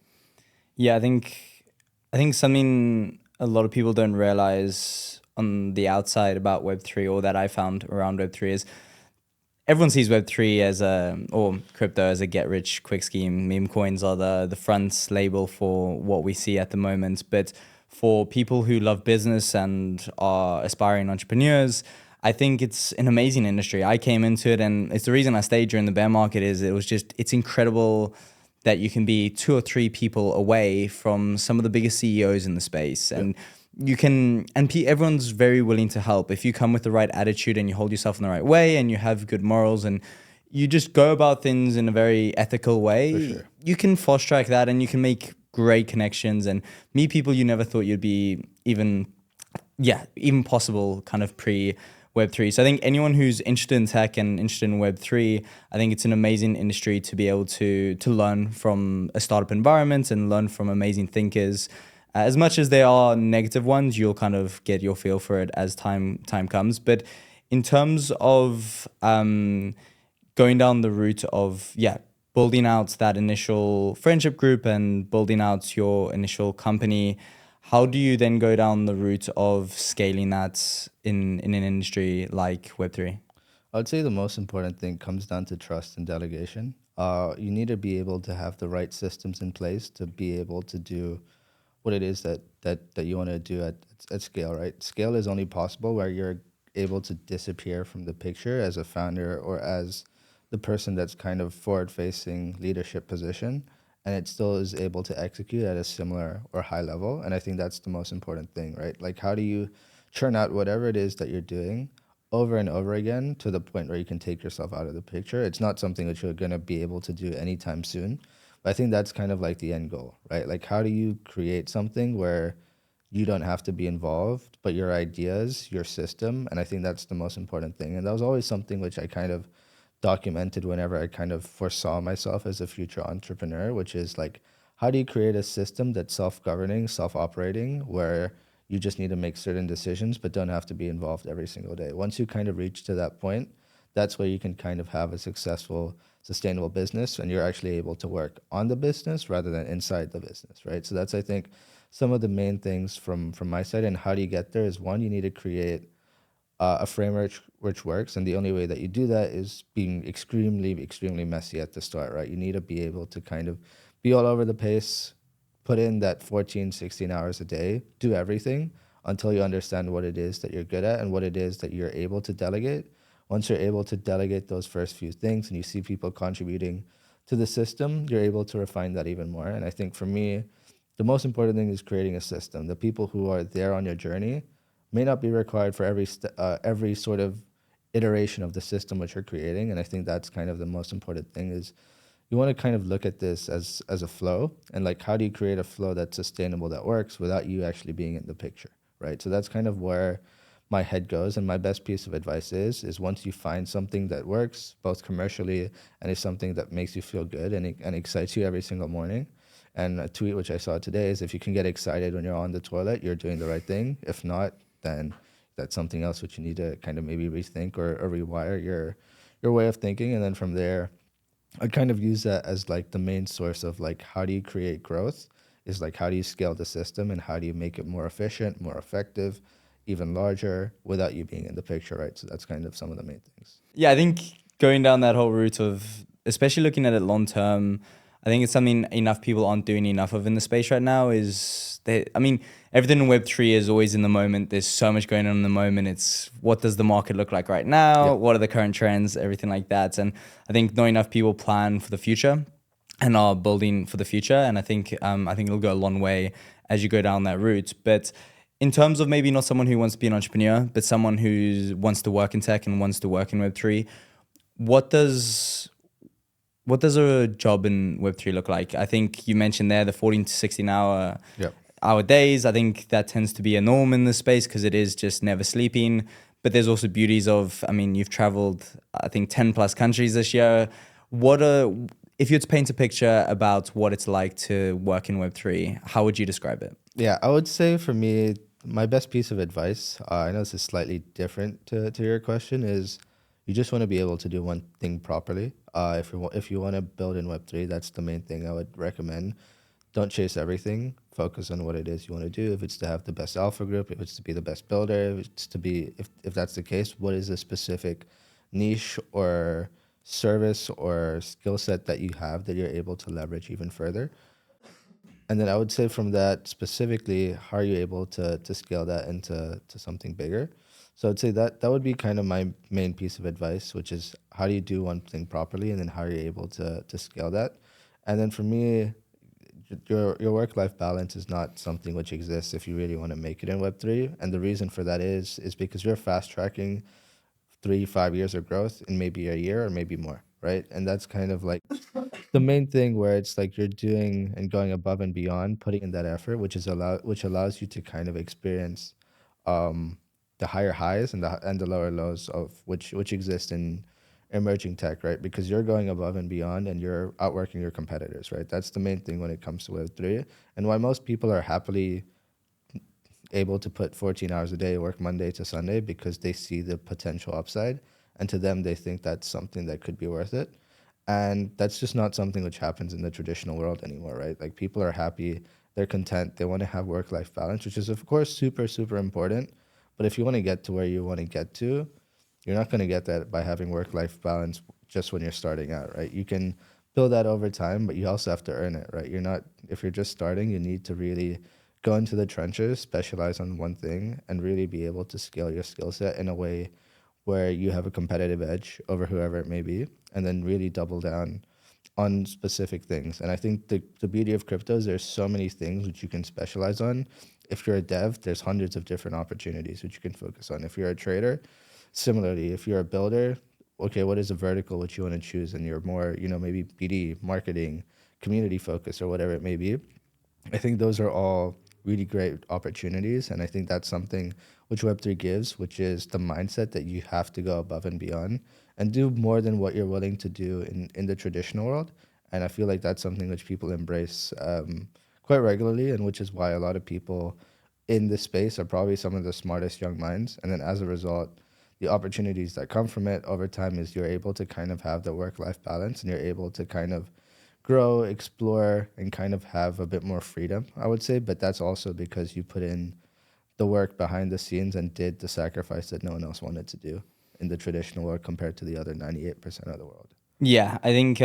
Yeah, I think something a lot of people don't realize on the outside about Web3, or that I found around Web3, is everyone sees Web3 or crypto as a get rich quick scheme. Meme coins are the front label for what we see at the moment. But for people who love business and are aspiring entrepreneurs, I think it's an amazing industry. I came into it, and it's the reason I stayed during the bear market. It's incredible that you can be 2 or 3 people away from some of the biggest CEOs in the space. And everyone's very willing to help if you come with the right attitude and you hold yourself in the right way and you have good morals and you just go about things in a very ethical way. For sure. You can fast track that and you can make great connections and meet people you never thought you'd be even possible kind of pre Web3. So I think anyone who's interested in tech and interested in Web3, I think it's an amazing industry to be able to learn from a startup environment and learn from amazing thinkers. As much as there are negative ones, you'll kind of get your feel for it as time comes. But in terms of going down the route of building out that initial friendship group and building out your initial company, how do you then go down the route of scaling that in an industry like Web3? I'd say the most important thing comes down to trust and delegation. You need to be able to have the right systems in place to be able to do what it is that you want to do at scale, right? Scale is only possible where you're able to disappear from the picture as a founder or as the person that's kind of forward-facing leadership position, and it still is able to execute at a similar or high level. And I think that's the most important thing, right? Like, how do you churn out whatever it is that you're doing over and over again to the point where you can take yourself out of the picture? It's not something that you're going to be able to do anytime soon. But I think that's kind of like the end goal, right? Like, how do you create something where you don't have to be involved, but your ideas, your system, and I think that's the most important thing. And that was always something which I kind of documented whenever I kind of foresaw myself as a future entrepreneur, which is like, how do you create a system that's self-governing, self-operating, where you just need to make certain decisions, but don't have to be involved every single day? Once you kind of reach to that point, that's where you can kind of have a successful, sustainable business, and you're actually able to work on the business rather than inside the business, right? So that's, I think, some of the main things from my side. And how do you get there is, one, you need to create a framework which works, and the only way that you do that is being extremely messy at the start, right? You need to be able to kind of be all over the pace, put in that 14, 16 hours a day, do everything until you understand what it is that you're good at and what it is that you're able to delegate. Once you're able to delegate those first few things and you see people contributing to the system, you're able to refine that even more. And I think for me, the most important thing is creating a system. The people who are there on your journey may not be required for every sort of iteration of the system which you're creating. And I think that's kind of the most important thing, is you want to kind of look at this as a flow, and like, how do you create a flow that's sustainable, that works without you actually being in the picture, right? So that's kind of where my head goes. And my best piece of advice is once you find something that works both commercially and is something that makes you feel good and excites you every single morning. And a tweet which I saw today is, if you can get excited when you're on the toilet, you're doing the right thing. If not, then that's something else which you need to kind of maybe rethink or rewire your way of thinking. And then from there, I kind of use that as like the main source of like, how do you create growth, is like, how do you scale the system and how do you make it more efficient, more effective, even larger without you being in the picture, right? So that's kind of some of the main things. Yeah, I think going down that whole route of, especially looking at it long term, I think it's something enough people aren't doing enough of in the space right now. Is they, I mean, everything in Web3 is always in the moment. There's so much going on in the moment. It's what does the market look like right now? Yep. What are the current trends? Everything like that. And I think not enough people plan for the future and are building for the future. And I think it'll go a long way as you go down that route. But in terms of maybe not someone who wants to be an entrepreneur, but someone who wants to work in tech and wants to work in Web3, what does what does a job in Web3 look like? I think you mentioned there the 14 to 16 Yep. hour days. I think that tends to be a norm in this space because it is just never sleeping. But there's also beauties of, I mean, you've traveled, I think, 10 plus countries this year. If you had to paint a picture about what it's like to work in Web3, how would you describe it? Yeah, I would say for me, my best piece of advice, I know this is slightly different to your question, is you just want to be able to do one thing properly. If you want to build in Web3, that's the main thing I would recommend. Don't chase everything. Focus on what it is you want to do. If it's to have the best alpha group, if it's to be the best builder, if it's to be, if that's the case, what is a specific niche or service or skill set that you have that you're able to leverage even further? And then I would say from that specifically, how are you able to scale that into something bigger? So I'd say that would be kind of my main piece of advice, which is how do you do one thing properly, and then how are you able to scale that? And then for me, your work life balance is not something which exists if you really want to make it in Web3. And the reason for that is because you're fast tracking 3 5 years of growth in maybe a year or maybe more, right? And that's kind of like the main thing where it's like you're doing and going above and beyond, putting in that effort, which allows you to kind of experience um, the higher highs and the lower lows of which exist in emerging tech, right? Because you're going above and beyond and you're outworking your competitors, right? That's the main thing when it comes to Web3, and why most people are happily able to put 14 hours a day, work Monday to Sunday, because they see the potential upside. And to them, they think that's something that could be worth it. And that's just not something which happens in the traditional world anymore, right? Like people are happy, they're content, they want to have work life balance, which is, of course, super, super important. But if you want to get to where you want to get to, you're not going to get that by having work life balance just when you're starting out, right? You can build that over time, but you also have to earn it, right? If you're just starting, you need to really go into the trenches, specialize on one thing, and really be able to scale your skill set in a way where you have a competitive edge over whoever it may be, and then really double down on specific things. And I think the beauty of crypto is there's so many things which you can specialize on. If you're a dev, there's hundreds of different opportunities which you can focus on. If you're a trader, similarly, if you're a builder, okay, what is a vertical which you want to choose? And you're more, maybe BD, marketing, community focus, or whatever it may be. I think those are all really great opportunities. And I think that's something which Web3 gives, which is the mindset that you have to go above and beyond and do more than what you're willing to do in the traditional world. And I feel like that's something which people embrace quite regularly, and which is why a lot of people in this space are probably some of the smartest young minds. And then as a result, the opportunities that come from it over time is you're able to kind of have the work-life balance, and you're able to kind of grow, explore, and kind of have a bit more freedom, I would say. But that's also because you put in the work behind the scenes and did the sacrifice that no one else wanted to do in the traditional world compared to the other 98% of the world. Yeah, I think,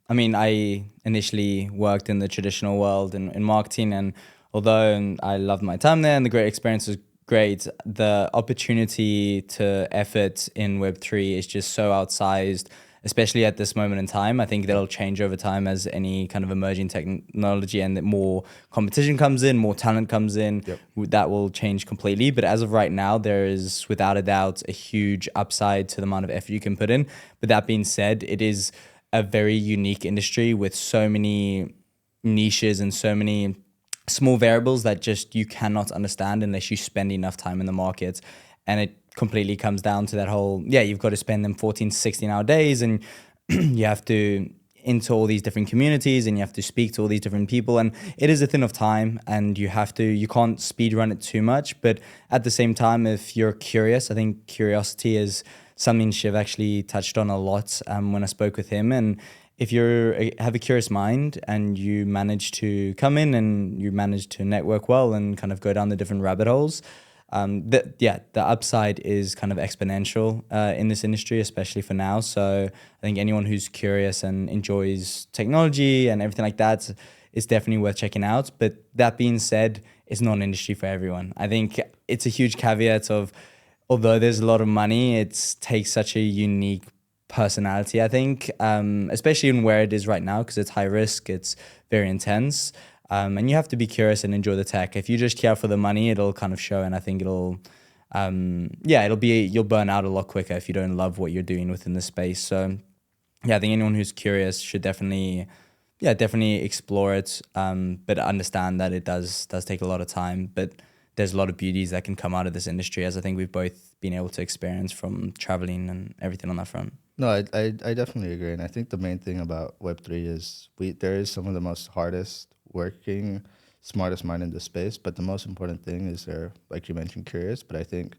I initially worked in the traditional world in marketing, and although I loved my time there and the great experience was great, the opportunity to effort in Web3 is just so outsized, especially at this moment in time. I think that'll change over time as any kind of emerging technology and that more competition comes in, more talent comes in. Yep. That will change completely. But as of right now, there is without a doubt a huge upside to the amount of effort you can put in. But that being said, it is a very unique industry with so many niches and so many small variables that just you cannot understand unless you spend enough time in the market. And it completely comes down to that whole, you've got to spend them 14 to 16 hour days, and you have to into all these different communities, and you have to speak to all these different people, and it is a thing of time, and you can't speed run it too much. But at the same time, if you're curious, I think curiosity is something Shiv actually touched on a lot when I spoke with him. And if you have a curious mind and you manage to come in and you manage to network well and kind of go down the different rabbit holes, The upside is kind of exponential in this industry, especially for now. So I think anyone who's curious and enjoys technology and everything like that is definitely worth checking out. But that being said, it's not an industry for everyone. I think it's a huge caveat of, although there's a lot of money, it takes such a unique personality, I think, especially in where it is right now, because it's high risk, it's very intense. And you have to be curious and enjoy the tech. If you just care for the money, it'll kind of show, and I think you'll burn out a lot quicker if you don't love what you're doing within the space. So, yeah, I think anyone who's curious should definitely explore it, but understand that it does take a lot of time. But there's a lot of beauties that can come out of this industry, as I think we've both been able to experience from traveling and everything on that front. No, I definitely agree, and I think the main thing about Web3 is there is some of the most hardest working, smartest mind in the space, but the most important thing is they're, like you mentioned, curious. But I think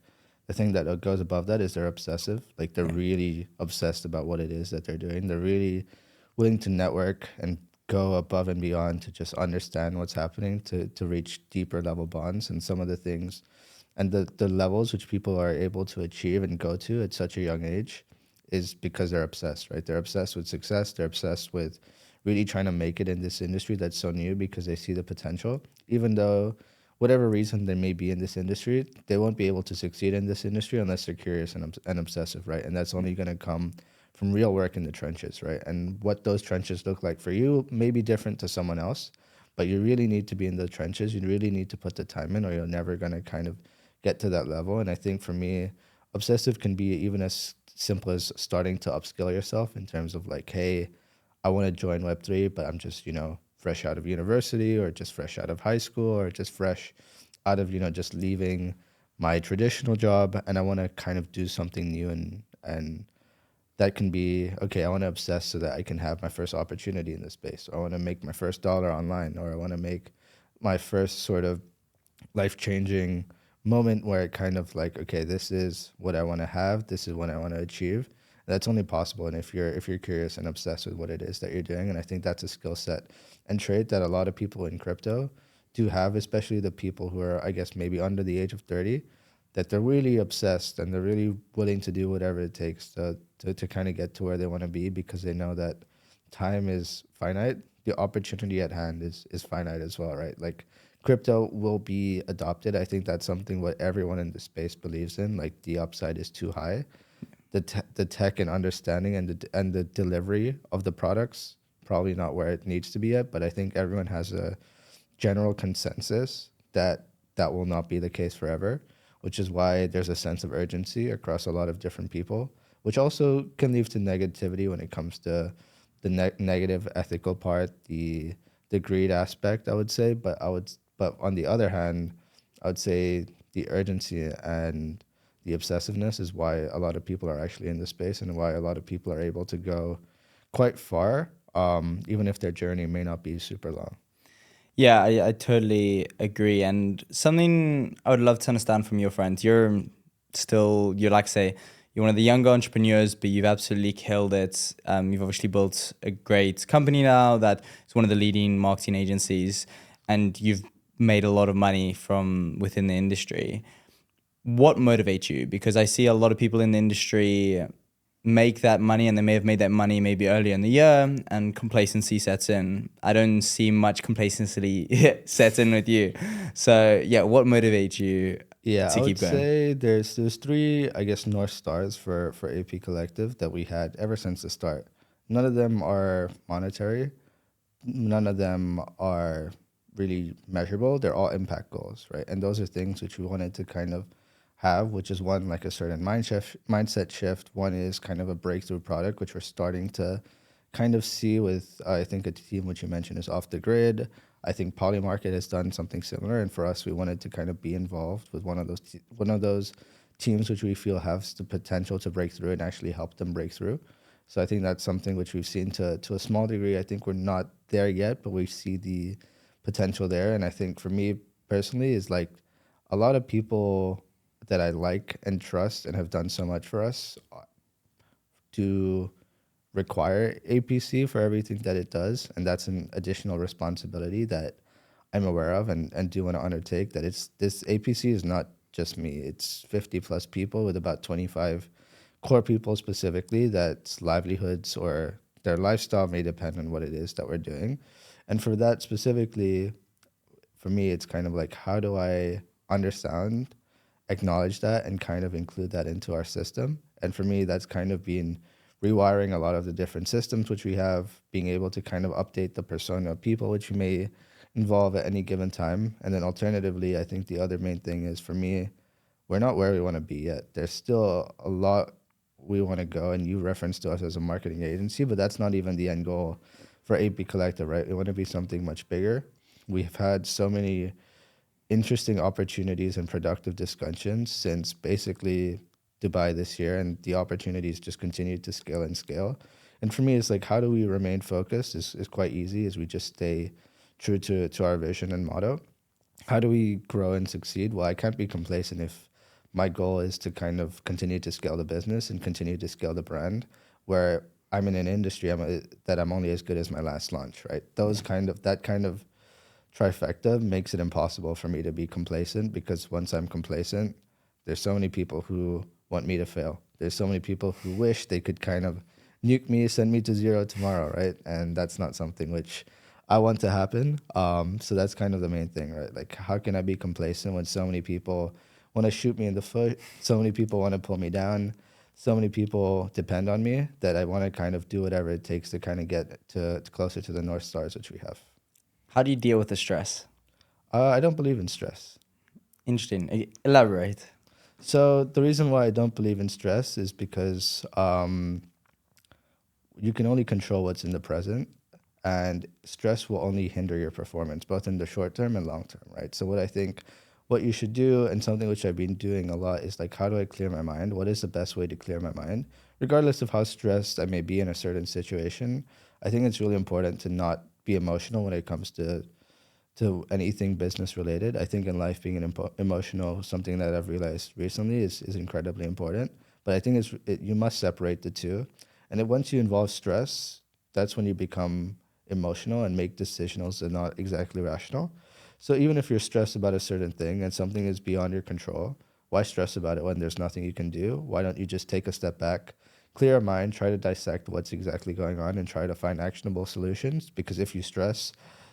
the thing that goes above that is they're obsessive. Like they're really obsessed about what it is that they're doing. They're really willing to network and go above and beyond to just understand what's happening, to reach deeper level bonds. And some of the things and the levels which people are able to achieve and go to at such a young age is because they're obsessed, right? They're obsessed with success. They're obsessed with really trying to make it in this industry that's so new, because they see the potential. Even though, whatever reason they may be in this industry, they won't be able to succeed in this industry unless they're curious and obsessive, right? And that's only going to come from real work in the trenches, right? And what those trenches look like for you may be different to someone else, but you really need to be in the trenches. You really need to put the time in, or you're never going to kind of get to that level. And I think for me, obsessive can be even as simple as starting to upskill yourself in terms of like, hey, I want to join Web3, but I'm just, fresh out of university, or just fresh out of high school, or just fresh out of, just leaving my traditional job, and I want to kind of do something new. And that can be, okay, I want to obsess so that I can have my first opportunity in this space. Or I want to make my first dollar online, or I want to make my first sort of life-changing moment where it kind of like, okay, this is what I want to have, this is what I want to achieve. And that's only possible, and if you're curious and obsessed with what it is that you're doing. And I think that's a skill set and trait that a lot of people in crypto do have, especially the people who are, I guess, maybe under the age of 30, that they're really obsessed and they're really willing to do whatever it takes to kind of get to where they want to be, because they know that time is finite. The opportunity at hand is finite as well, right? Like, crypto will be adopted. I think that's something what everyone in the space believes in. Like, the upside is too high. The tech and understanding and the delivery of the products probably not where it needs to be yet. But I think everyone has a general consensus that that will not be the case forever, which is why there's a sense of urgency across a lot of different people, which also can lead to negativity when it comes to the negative ethical part, the greed aspect, I would say. But on the other hand, I would say the urgency and the obsessiveness is why a lot of people are actually in the space, and why a lot of people are able to go quite far, even if their journey may not be super long. Yeah, I totally agree. And something I would love to understand from your friends, you're like, say, you're one of the younger entrepreneurs, but you've absolutely killed it. You've obviously built a great company now that is one of the leading marketing agencies, and you've made a lot of money from within the industry. What motivates you? Because I see a lot of people in the industry make that money, and they may have made that money maybe earlier in the year, and complacency sets in. I don't see much complacency sets in with you. So yeah, what motivates you Yeah, to I keep would going? say there's three, I guess, North Stars for AP Collective that we had ever since the start. None of them are monetary. None of them are really measurable. They're all impact goals, right? And those are things which we wanted to kind of have, which is one, like a certain mindset shift. One is kind of a breakthrough product, which we're starting to kind of see with, I think, a team which you mentioned is Off the Grid. I think Polymarket has done something similar, and for us, we wanted to kind of be involved with one of those teams which we feel has the potential to break through and actually help them break through. So I think that's something which we've seen to a small degree. I think we're not there yet, but we see the potential there. And I think for me personally is like a lot of people that I like and trust and have done so much for us do require APC for everything that it does. And that's an additional responsibility that I'm aware of and do want to undertake, that it's this APC is not just me. It's 50 plus people with about 25 core people specifically that's livelihoods or their lifestyle may depend on what it is that we're doing. And for that specifically, for me, it's kind of like, how do I understand, acknowledge that, and kind of include that into our system? And for me, that's kind of been rewiring a lot of the different systems which we have, being able to kind of update the persona of people which we may involve at any given time. And then alternatively, I think the other main thing is for me, we're not where we want to be yet. There's still a lot we want to go. And you referenced to us as a marketing agency, but that's not even the end goal for AP Collective, right? We want to be something much bigger. We've had so many interesting opportunities and productive discussions since basically Dubai this year, and the opportunities just continue to scale and scale. And for me, it's like, how do we remain focused is quite easy, as we just stay true to our vision and motto. How do we grow and succeed? Well, I can't be complacent if my goal is to kind of continue to scale the business and continue to scale the brand, where I'm in an industry that I'm only as good as my last launch, right? That kind of trifecta makes it impossible for me to be complacent, because once I'm complacent, there's so many people who want me to fail. There's so many people who wish they could kind of nuke me, send me to zero tomorrow, right? And that's not something which I want to happen. So that's kind of the main thing, right? Like, how can I be complacent when so many people want to shoot me in the foot? So many people want to pull me down. So many people depend on me that I want to kind of do whatever it takes to kind of get to closer to the North Stars, which we have. How do you deal with the stress? I don't believe in stress. Interesting. Elaborate. So the reason why I don't believe in stress is because you can only control what's in the present, and stress will only hinder your performance, both in the short term and long term, right? So what you should do, and something which I've been doing a lot, is like, how do I clear my mind? What is the best way to clear my mind? Regardless of how stressed I may be in a certain situation, I think it's really important to not be emotional when it comes to anything business related. I think in life, being emotional, something that I've realized recently, is incredibly important. But I think you must separate the two. And then once you involve stress, that's when you become emotional and make decisions that are not exactly rational. So even if you're stressed about a certain thing and something is beyond your control, why stress about it when there's nothing you can do? Why don't you just take a step back, clear your mind, try to dissect what's exactly going on, and try to find actionable solutions? Because if you stress,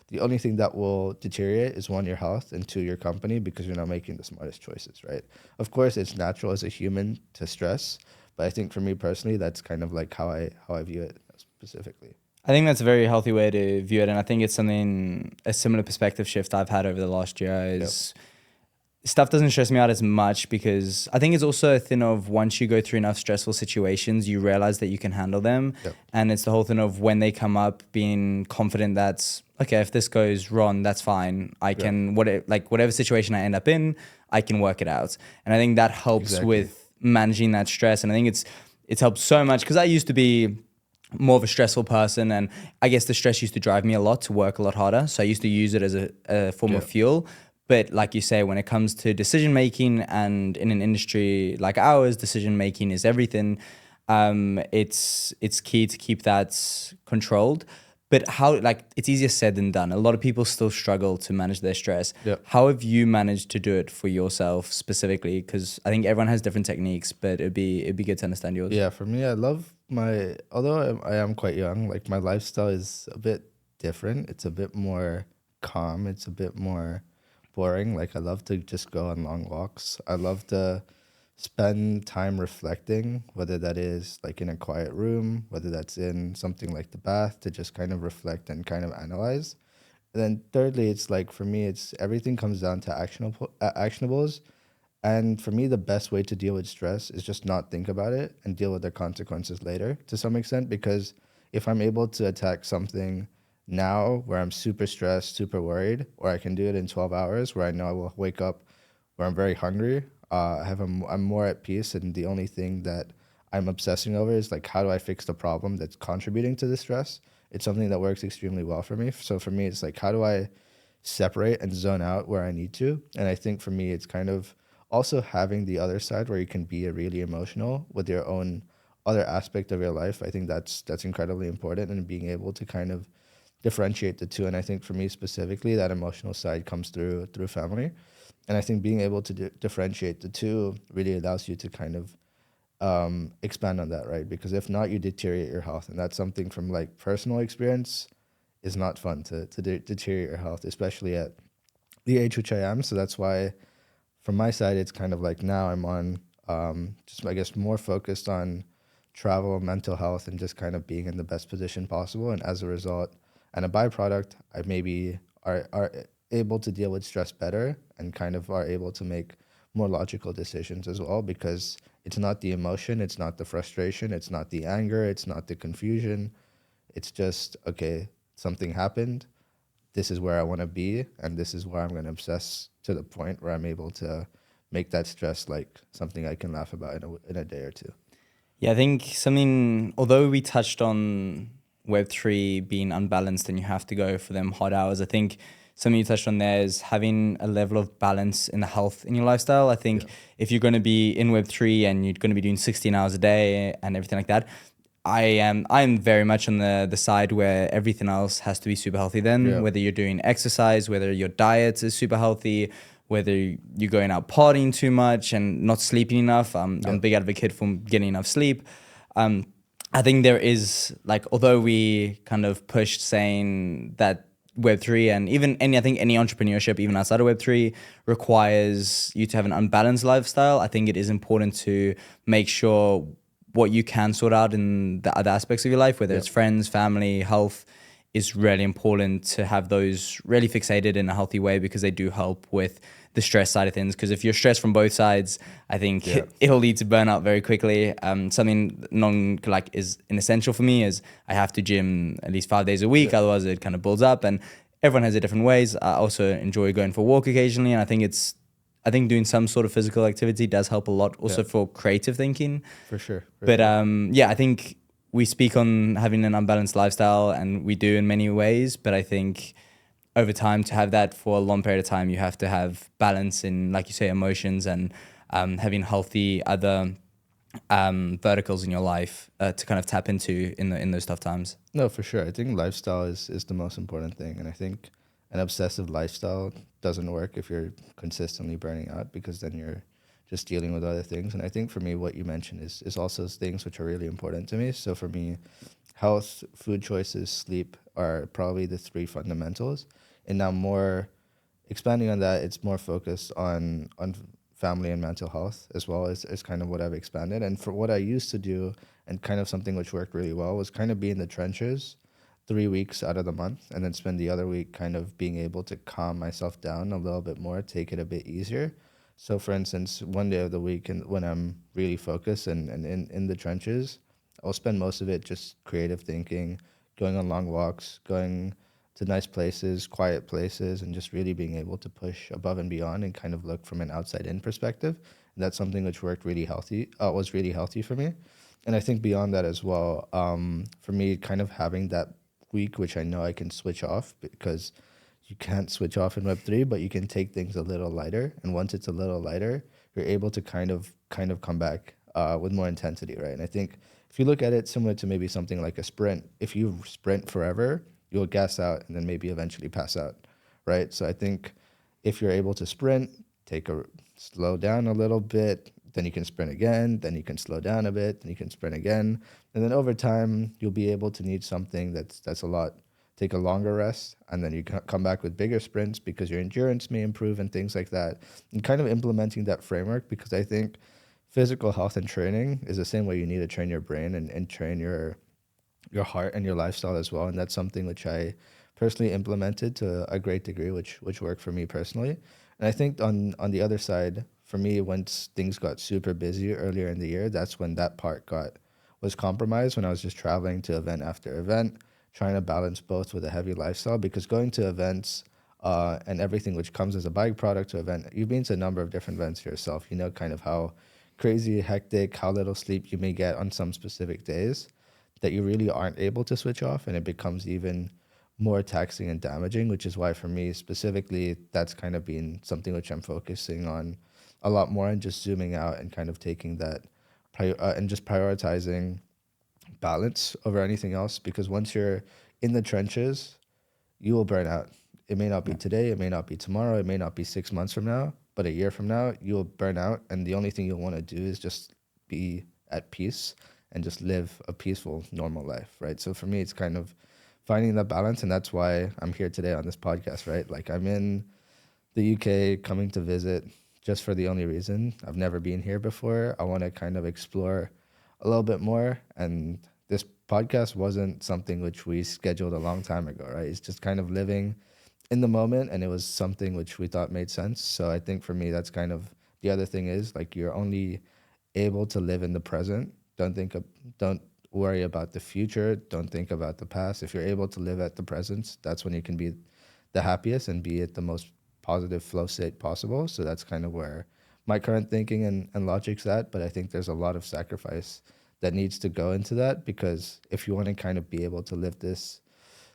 the only thing that will deteriorate is, one, your health, and two, your company, because you're not making the smartest choices, right? Of course, it's natural as a human to stress, but I think for me personally, that's kind of like how I view it specifically. I think that's a very healthy way to view it. And I think it's a similar perspective shift I've had over the last year is stuff doesn't stress me out as much, because I think it's also a thing of, once you go through enough stressful situations, you realize that you can handle them. Yep. And it's the whole thing of, when they come up, being confident that, okay, if this goes wrong, that's fine. I can, whatever situation I end up in, I can work it out. And I think that helps with managing that stress. And I think it's helped so much, because I used to be more of a stressful person, and I guess the stress used to drive me a lot to work a lot harder. So I used to use it as a form of fuel. But like you say, when it comes to decision making, and in an industry like ours, decision making is everything. It's key to keep that controlled. But it's easier said than done. A lot of people still struggle to manage their stress. Yep. How have you managed to do it for yourself specifically? Because I think everyone has different techniques, but it'd be good to understand yours. Yeah, for me, I love although I am quite young, like, my lifestyle is a bit different. It's a bit more calm. It's a bit more boring. Like, I love to just go on long walks. I love to spend time reflecting, whether that is like in a quiet room, whether that's in something like the bath, to just kind of reflect and kind of analyze. And then thirdly, it's like, for me, it's everything comes down to actionables. And for me, the best way to deal with stress is just not think about it and deal with the consequences later, to some extent. Because if I'm able to attack something now where I'm super stressed, super worried, or I can do it in 12 hours where I know I will wake up where I'm very hungry, I'm more at peace, and the only thing that I'm obsessing over is like, how do I fix the problem that's contributing to the stress? It's something that works extremely well for me. So for me, it's like, how do I separate and zone out where I need to? And I think for me, it's kind of also having the other side where you can be really emotional with your own other aspect of your life. I think that's incredibly important, and being able to kind of differentiate the two. And I think for me specifically, that emotional side comes through family. And I think being able to differentiate the two really allows you to kind of expand on that, right? Because if not, you deteriorate your health, and that's something from like personal experience is not fun to deteriorate your health, especially at the age which I am. So that's why, from my side, it's kind of like now I'm on just I guess more focused on travel, mental health, and just kind of being in the best position possible. And as a result, and a byproduct, I maybe are able to deal with stress better and kind of are able to make more logical decisions as well, because it's not the emotion, it's not the frustration, it's not the anger, it's not the confusion. It's just, okay, something happened. This is where I want to be, and this is where I'm going to obsess to the point where I'm able to make that stress like something I can laugh about in a day or two. Yeah, I think something, although we touched on Web3 being unbalanced and you have to go for them hot hours, I think something you touched on there is having a level of balance in the health in your lifestyle. I think if you're going to be in Web3 and you're going to be doing 16 hours a day and everything like that, I'm very much on the side where everything else has to be super healthy then, Yeah. whether you're doing exercise, whether your diet is super healthy, whether you're going out partying too much and not sleeping enough. I'm a big advocate for getting enough sleep. Um, I think there is, like, although we kind of pushed saying that Web3 and even I think any entrepreneurship, even outside of Web3, requires you to have an unbalanced lifestyle. I think it is important to make sure what you can sort out in the other aspects of your life, whether it's friends, family, health, is really important to have those really fixated in a healthy way, because they do help with the stress side of things. Because if you're stressed from both sides, I think it'll lead to burnout very quickly. Something is an essential for me is I have to gym at least 5 days a week, otherwise it kind of builds up. And everyone has their different ways. I also enjoy going for a walk occasionally, and I think doing some sort of physical activity does help a lot also for creative thinking. For sure. But I think we speak on having an unbalanced lifestyle, and we do in many ways. But I think over time, to have that for a long period of time, you have to have balance in, like you say, emotions and having healthy other verticals in your life to kind of tap into in those tough times. No, for sure. I think lifestyle is the most important thing. And I think an obsessive lifestyle doesn't work if you're consistently burning out, because then you're just dealing with other things. And I think for me, what you mentioned is also things which are really important to me. So for me, health, food choices, sleep are probably the three fundamentals. And now more expanding on that, it's more focused on family and mental health as well as kind of what I've expanded. And for what I used to do, and kind of something which worked really well, was kind of be in the trenches 3 weeks out of the month, and then spend the other week kind of being able to calm myself down a little bit more, take it a bit easier. So for instance, one day of the week, and when I'm really focused and in the trenches, I'll spend most of it just creative thinking, going on long walks, going to nice places, quiet places, and just really being able to push above and beyond and kind of look from an outside in perspective. And that's something which worked really healthy, was really healthy for me. And I think beyond that as well, for me, kind of having that week, which I know I can switch off, because you can't switch off in Web3, but you can take things a little lighter. And once it's a little lighter, you're able to kind of come back with more intensity, right? And I think if you look at it similar to maybe something like a sprint, if you sprint forever, you'll gas out and then maybe eventually pass out, right? So I think if you're able to sprint, slow down a little bit, then you can sprint again, then you can slow down a bit, then you can sprint again. And then over time, you'll be able to need something that's take a longer rest, and then you come back with bigger sprints because your endurance may improve and things like that. And kind of implementing that framework, because I think physical health and training is the same way you need to train your brain and train your heart and your lifestyle as well. And that's something which I personally implemented to a great degree, which worked for me personally. And I think on the other side, for me, once things got super busy earlier in the year, that's when that part was compromised, when I was just traveling to event after event, trying to balance both with a heavy lifestyle, because going to events and everything which comes as a byproduct to event, you've been to a number of different events yourself, you know, kind of how crazy, hectic, how little sleep you may get on some specific days, that you really aren't able to switch off, and it becomes even more taxing and damaging, which is why for me specifically, that's kind of been something which I'm focusing on a lot more, and just zooming out and kind of taking that and just prioritizing balance over anything else. Because once you're in the trenches, you will burn out. It may not be today, it may not be tomorrow, it may not be 6 months from now, but a year from now you'll burn out, and the only thing you'll want to do is just be at peace and just live a peaceful, normal life, right? So for me, it's kind of finding that balance, and that's why I'm here today on this podcast, right? Like I'm in the UK coming to visit just for the only reason I've never been here before. I want to kind of explore a little bit more, and this podcast wasn't something which we scheduled a long time ago, right? It's just kind of living in the moment, and it was something which we thought made sense. So I think for me, that's kind of the other thing is like you're only able to live in the present. Don't worry about the future. Don't think about the past. If you're able to live at the present, that's when you can be the happiest and be at the most positive flow state possible. So that's kind of where my current thinking and logic's at. But I think there's a lot of sacrifice that needs to go into that, because if you want to kind of be able to live this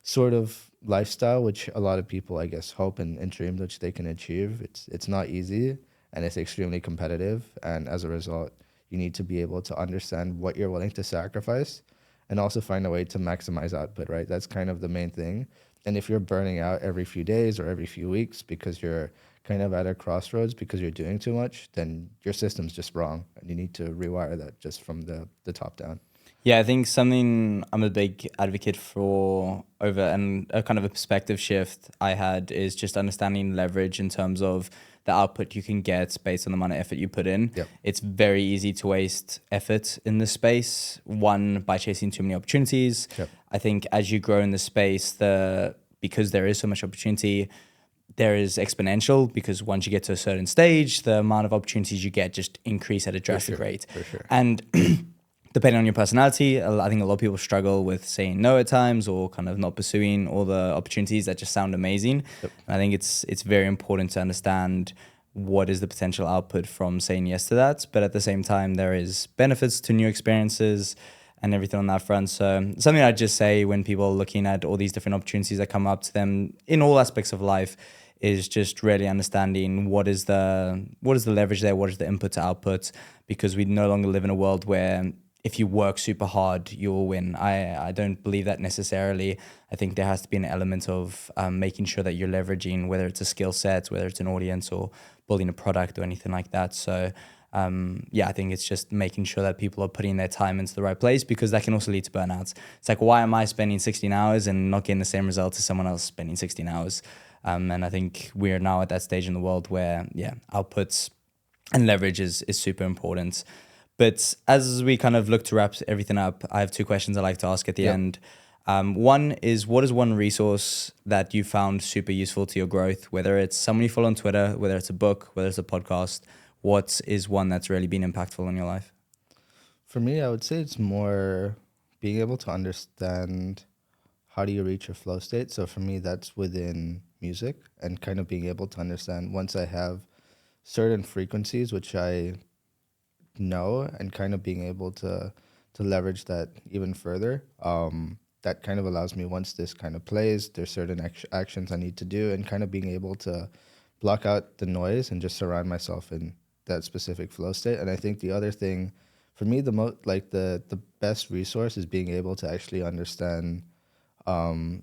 sort of lifestyle, which a lot of people, I guess, hope and dream which they can achieve, it's not easy, and it's extremely competitive. And as a result, you need to be able to understand what you're willing to sacrifice and also find a way to maximize output, right? That's kind of the main thing. And if you're burning out every few days or every few weeks because you're kind of at a crossroads because you're doing too much, then your system's just wrong, and you need to rewire that just from the top down. Yeah, I think something I'm a big advocate for over, and a kind of a perspective shift I had, is just understanding leverage in terms of the output you can get based on the amount of effort you put in. Yep. It's very easy to waste effort in this space. One, by chasing too many opportunities. Yep. I think as you grow in the space, because there is so much opportunity, there is exponential, because once you get to a certain stage, the amount of opportunities you get just increase at a drastic rate. For sure. And depending on your personality, I think a lot of people struggle with saying no at times, or kind of not pursuing all the opportunities that just sound amazing. Yep. And I think it's very important to understand what is the potential output from saying yes to that. But at the same time, there is benefits to new experiences and everything on that front. So something I'd just say when people are looking at all these different opportunities that come up to them in all aspects of life is just really understanding what is the leverage there, what is the input to output, because we no longer live in a world where if you work super hard, you will win. I don't believe that necessarily. I think there has to be an element of making sure that you're leveraging, whether it's a skill set, whether it's an audience, or building a product or anything like that. So I think it's just making sure that people are putting their time into the right place, because that can also lead to burnouts. It's like, why am I spending 16 hours and not getting the same results as someone else spending 16 hours? And I think we're now at that stage in the world where, outputs and leverage is super important. But as we kind of look to wrap everything up, I have two questions I like to ask at the end. One is, what is one resource that you found super useful to your growth, whether it's someone you follow on Twitter, whether it's a book, whether it's a podcast? What is one that's really been impactful in your life? For me, I would say it's more being able to understand how do you reach a flow state. So for me, that's within music, and kind of being able to understand once I have certain frequencies, which I know, and kind of being able to leverage that even further. That kind of allows me, once this kind of plays, there's certain actions I need to do, and kind of being able to block out the noise and just surround myself in that specific flow state. And I think the other thing for me, the best resource is being able to actually understand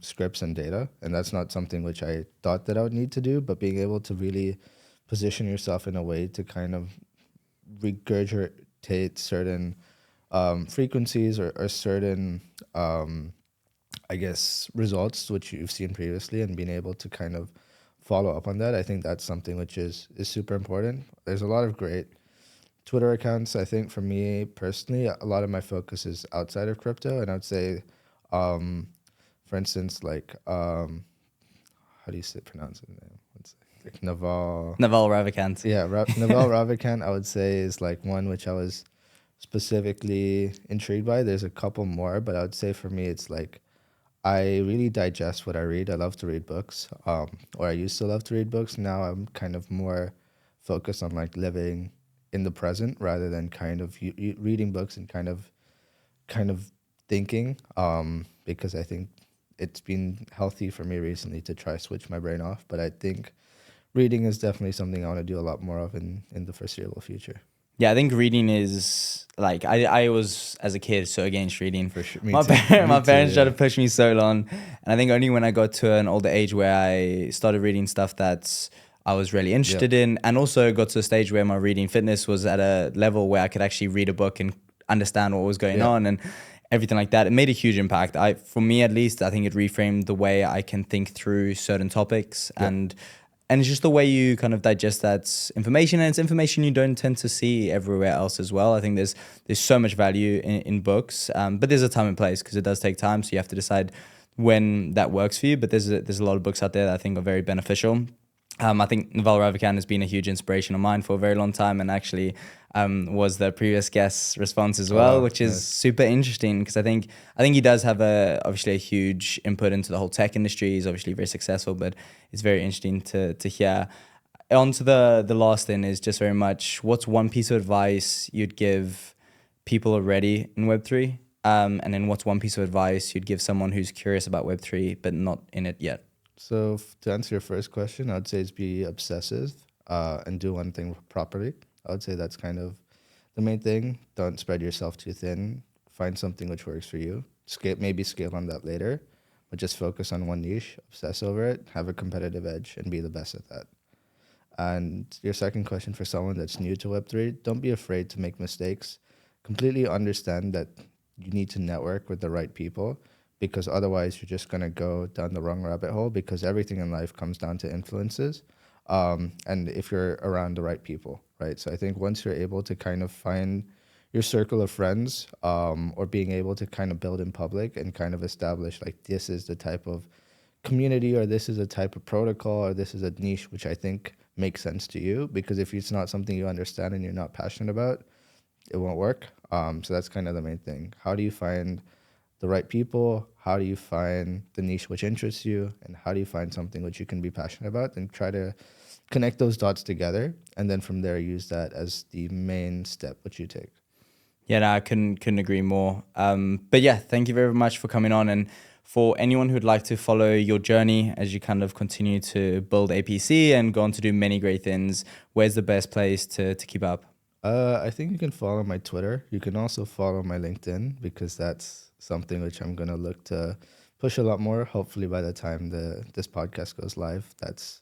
scripts and data. And that's not something which I thought that I would need to do, but being able to really position yourself in a way to kind of regurgitate certain frequencies or certain results which you've seen previously, and being able to kind of follow up on that. I think that's something which is super important. There's a lot of great Twitter accounts. I think for me personally, a lot of my focus is outside of crypto, and I would say, for instance, like how do you pronounce his name? Like Naval Ravikant. Yeah, Naval Ravikant, I would say, is like one which I was specifically intrigued by. There's a couple more, but I would say for me, it's like I really digest what I read. I love to read books, or I used to love to read books. Now I'm kind of more focused on like living in the present rather than kind of reading books and kind of thinking, because I think it's been healthy for me recently to try switch my brain off. But I think reading is definitely something I want to do a lot more of in the foreseeable future. Yeah, I think reading is like, I was, as a kid, so against reading. For sure. My parents tried to push me so long. And I think only when I got to an older age where I started reading stuff that I was really interested in, and also got to a stage where my reading fitness was at a level where I could actually read a book and understand what was going on and everything like that. It made a huge impact. For me at least, I think it reframed the way I can think through certain topics and it's just the way you kind of digest that information, and it's information you don't tend to see everywhere else as well. I think there's so much value in books, but there's a time and place because it does take time. So you have to decide when that works for you. But there's a lot of books out there that I think are very beneficial. I think Naval Ravikant has been a huge inspiration of mine for a very long time, and actually was the previous guest's response as well, which is super interesting because I think he does have obviously a huge input into the whole tech industry. He's obviously very successful, but it's very interesting to hear. On to the last thing is just very much, what's one piece of advice you'd give people already in Web3? And then what's one piece of advice you'd give someone who's curious about Web3 but not in it yet? So to answer your first question, I would say it's be obsessive and do one thing properly. I would say that's kind of the main thing. Don't spread yourself too thin. Find something which works for you. Maybe scale on that later, but just focus on one niche, obsess over it, have a competitive edge, and be the best at that. And your second question for someone that's new to Web3, don't be afraid to make mistakes. Completely understand that you need to network with the right people, because otherwise you're just going to go down the wrong rabbit hole, because everything in life comes down to influences. And if you're around the right people, right? So I think once you're able to kind of find your circle of friends, or being able to kind of build in public and kind of establish like, this is the type of community, or this is a type of protocol, or this is a niche which I think makes sense to you, because if it's not something you understand and you're not passionate about, it won't work. So that's kind of the main thing. How do you find the right people? How do you find the niche which interests you? And how do you find something which you can be passionate about, and try to connect those dots together? And then from there, use that as the main step which you take. Yeah, no, I couldn't agree more. But yeah, thank you very much for coming on. And for anyone who'd like to follow your journey as you kind of continue to build APC and go on to do many great things, where's the best place to keep up? I think you can follow my Twitter. You can also follow my LinkedIn, because that's something which I'm going to look to push a lot more. Hopefully by the time this podcast goes live, that's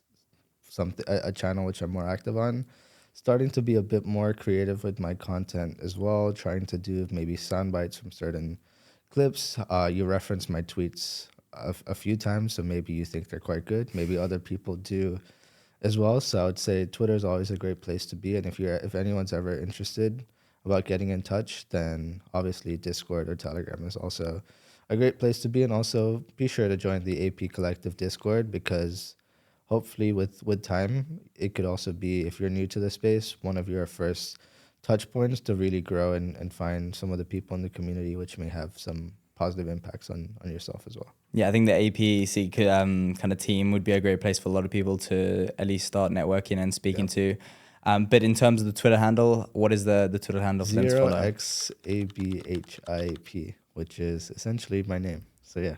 something, a channel which I'm more active on. Starting to be a bit more creative with my content as well, trying to do maybe sound bites from certain clips. You referenced my tweets a few times, so maybe you think they're quite good. Maybe other people do as well. So I would say Twitter is always a great place to be. And if anyone's ever interested about getting in touch, then obviously Discord or Telegram is also a great place to be. And also be sure to join the AP Collective Discord, because hopefully with time, it could also be, if you're new to the space, one of your first touch points to really grow and find some of the people in the community which may have some positive impacts on yourself as well. Yeah, I think the APC kind of team would be a great place for a lot of people to at least start networking and speaking to. But in terms of the Twitter handle, what is the Twitter handle for them to follow? 0xabhip, which is essentially my name. So yeah.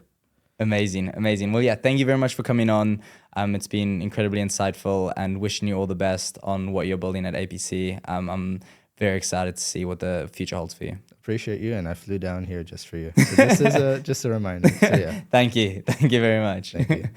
Amazing. Well, yeah, thank you very much for coming on. It's been incredibly insightful, and wishing you all the best on what you're building at APC. I'm very excited to see what the future holds for you. Appreciate you, and I flew down here just for you. So this is just a reminder. So yeah. Thank you very much. Thank you.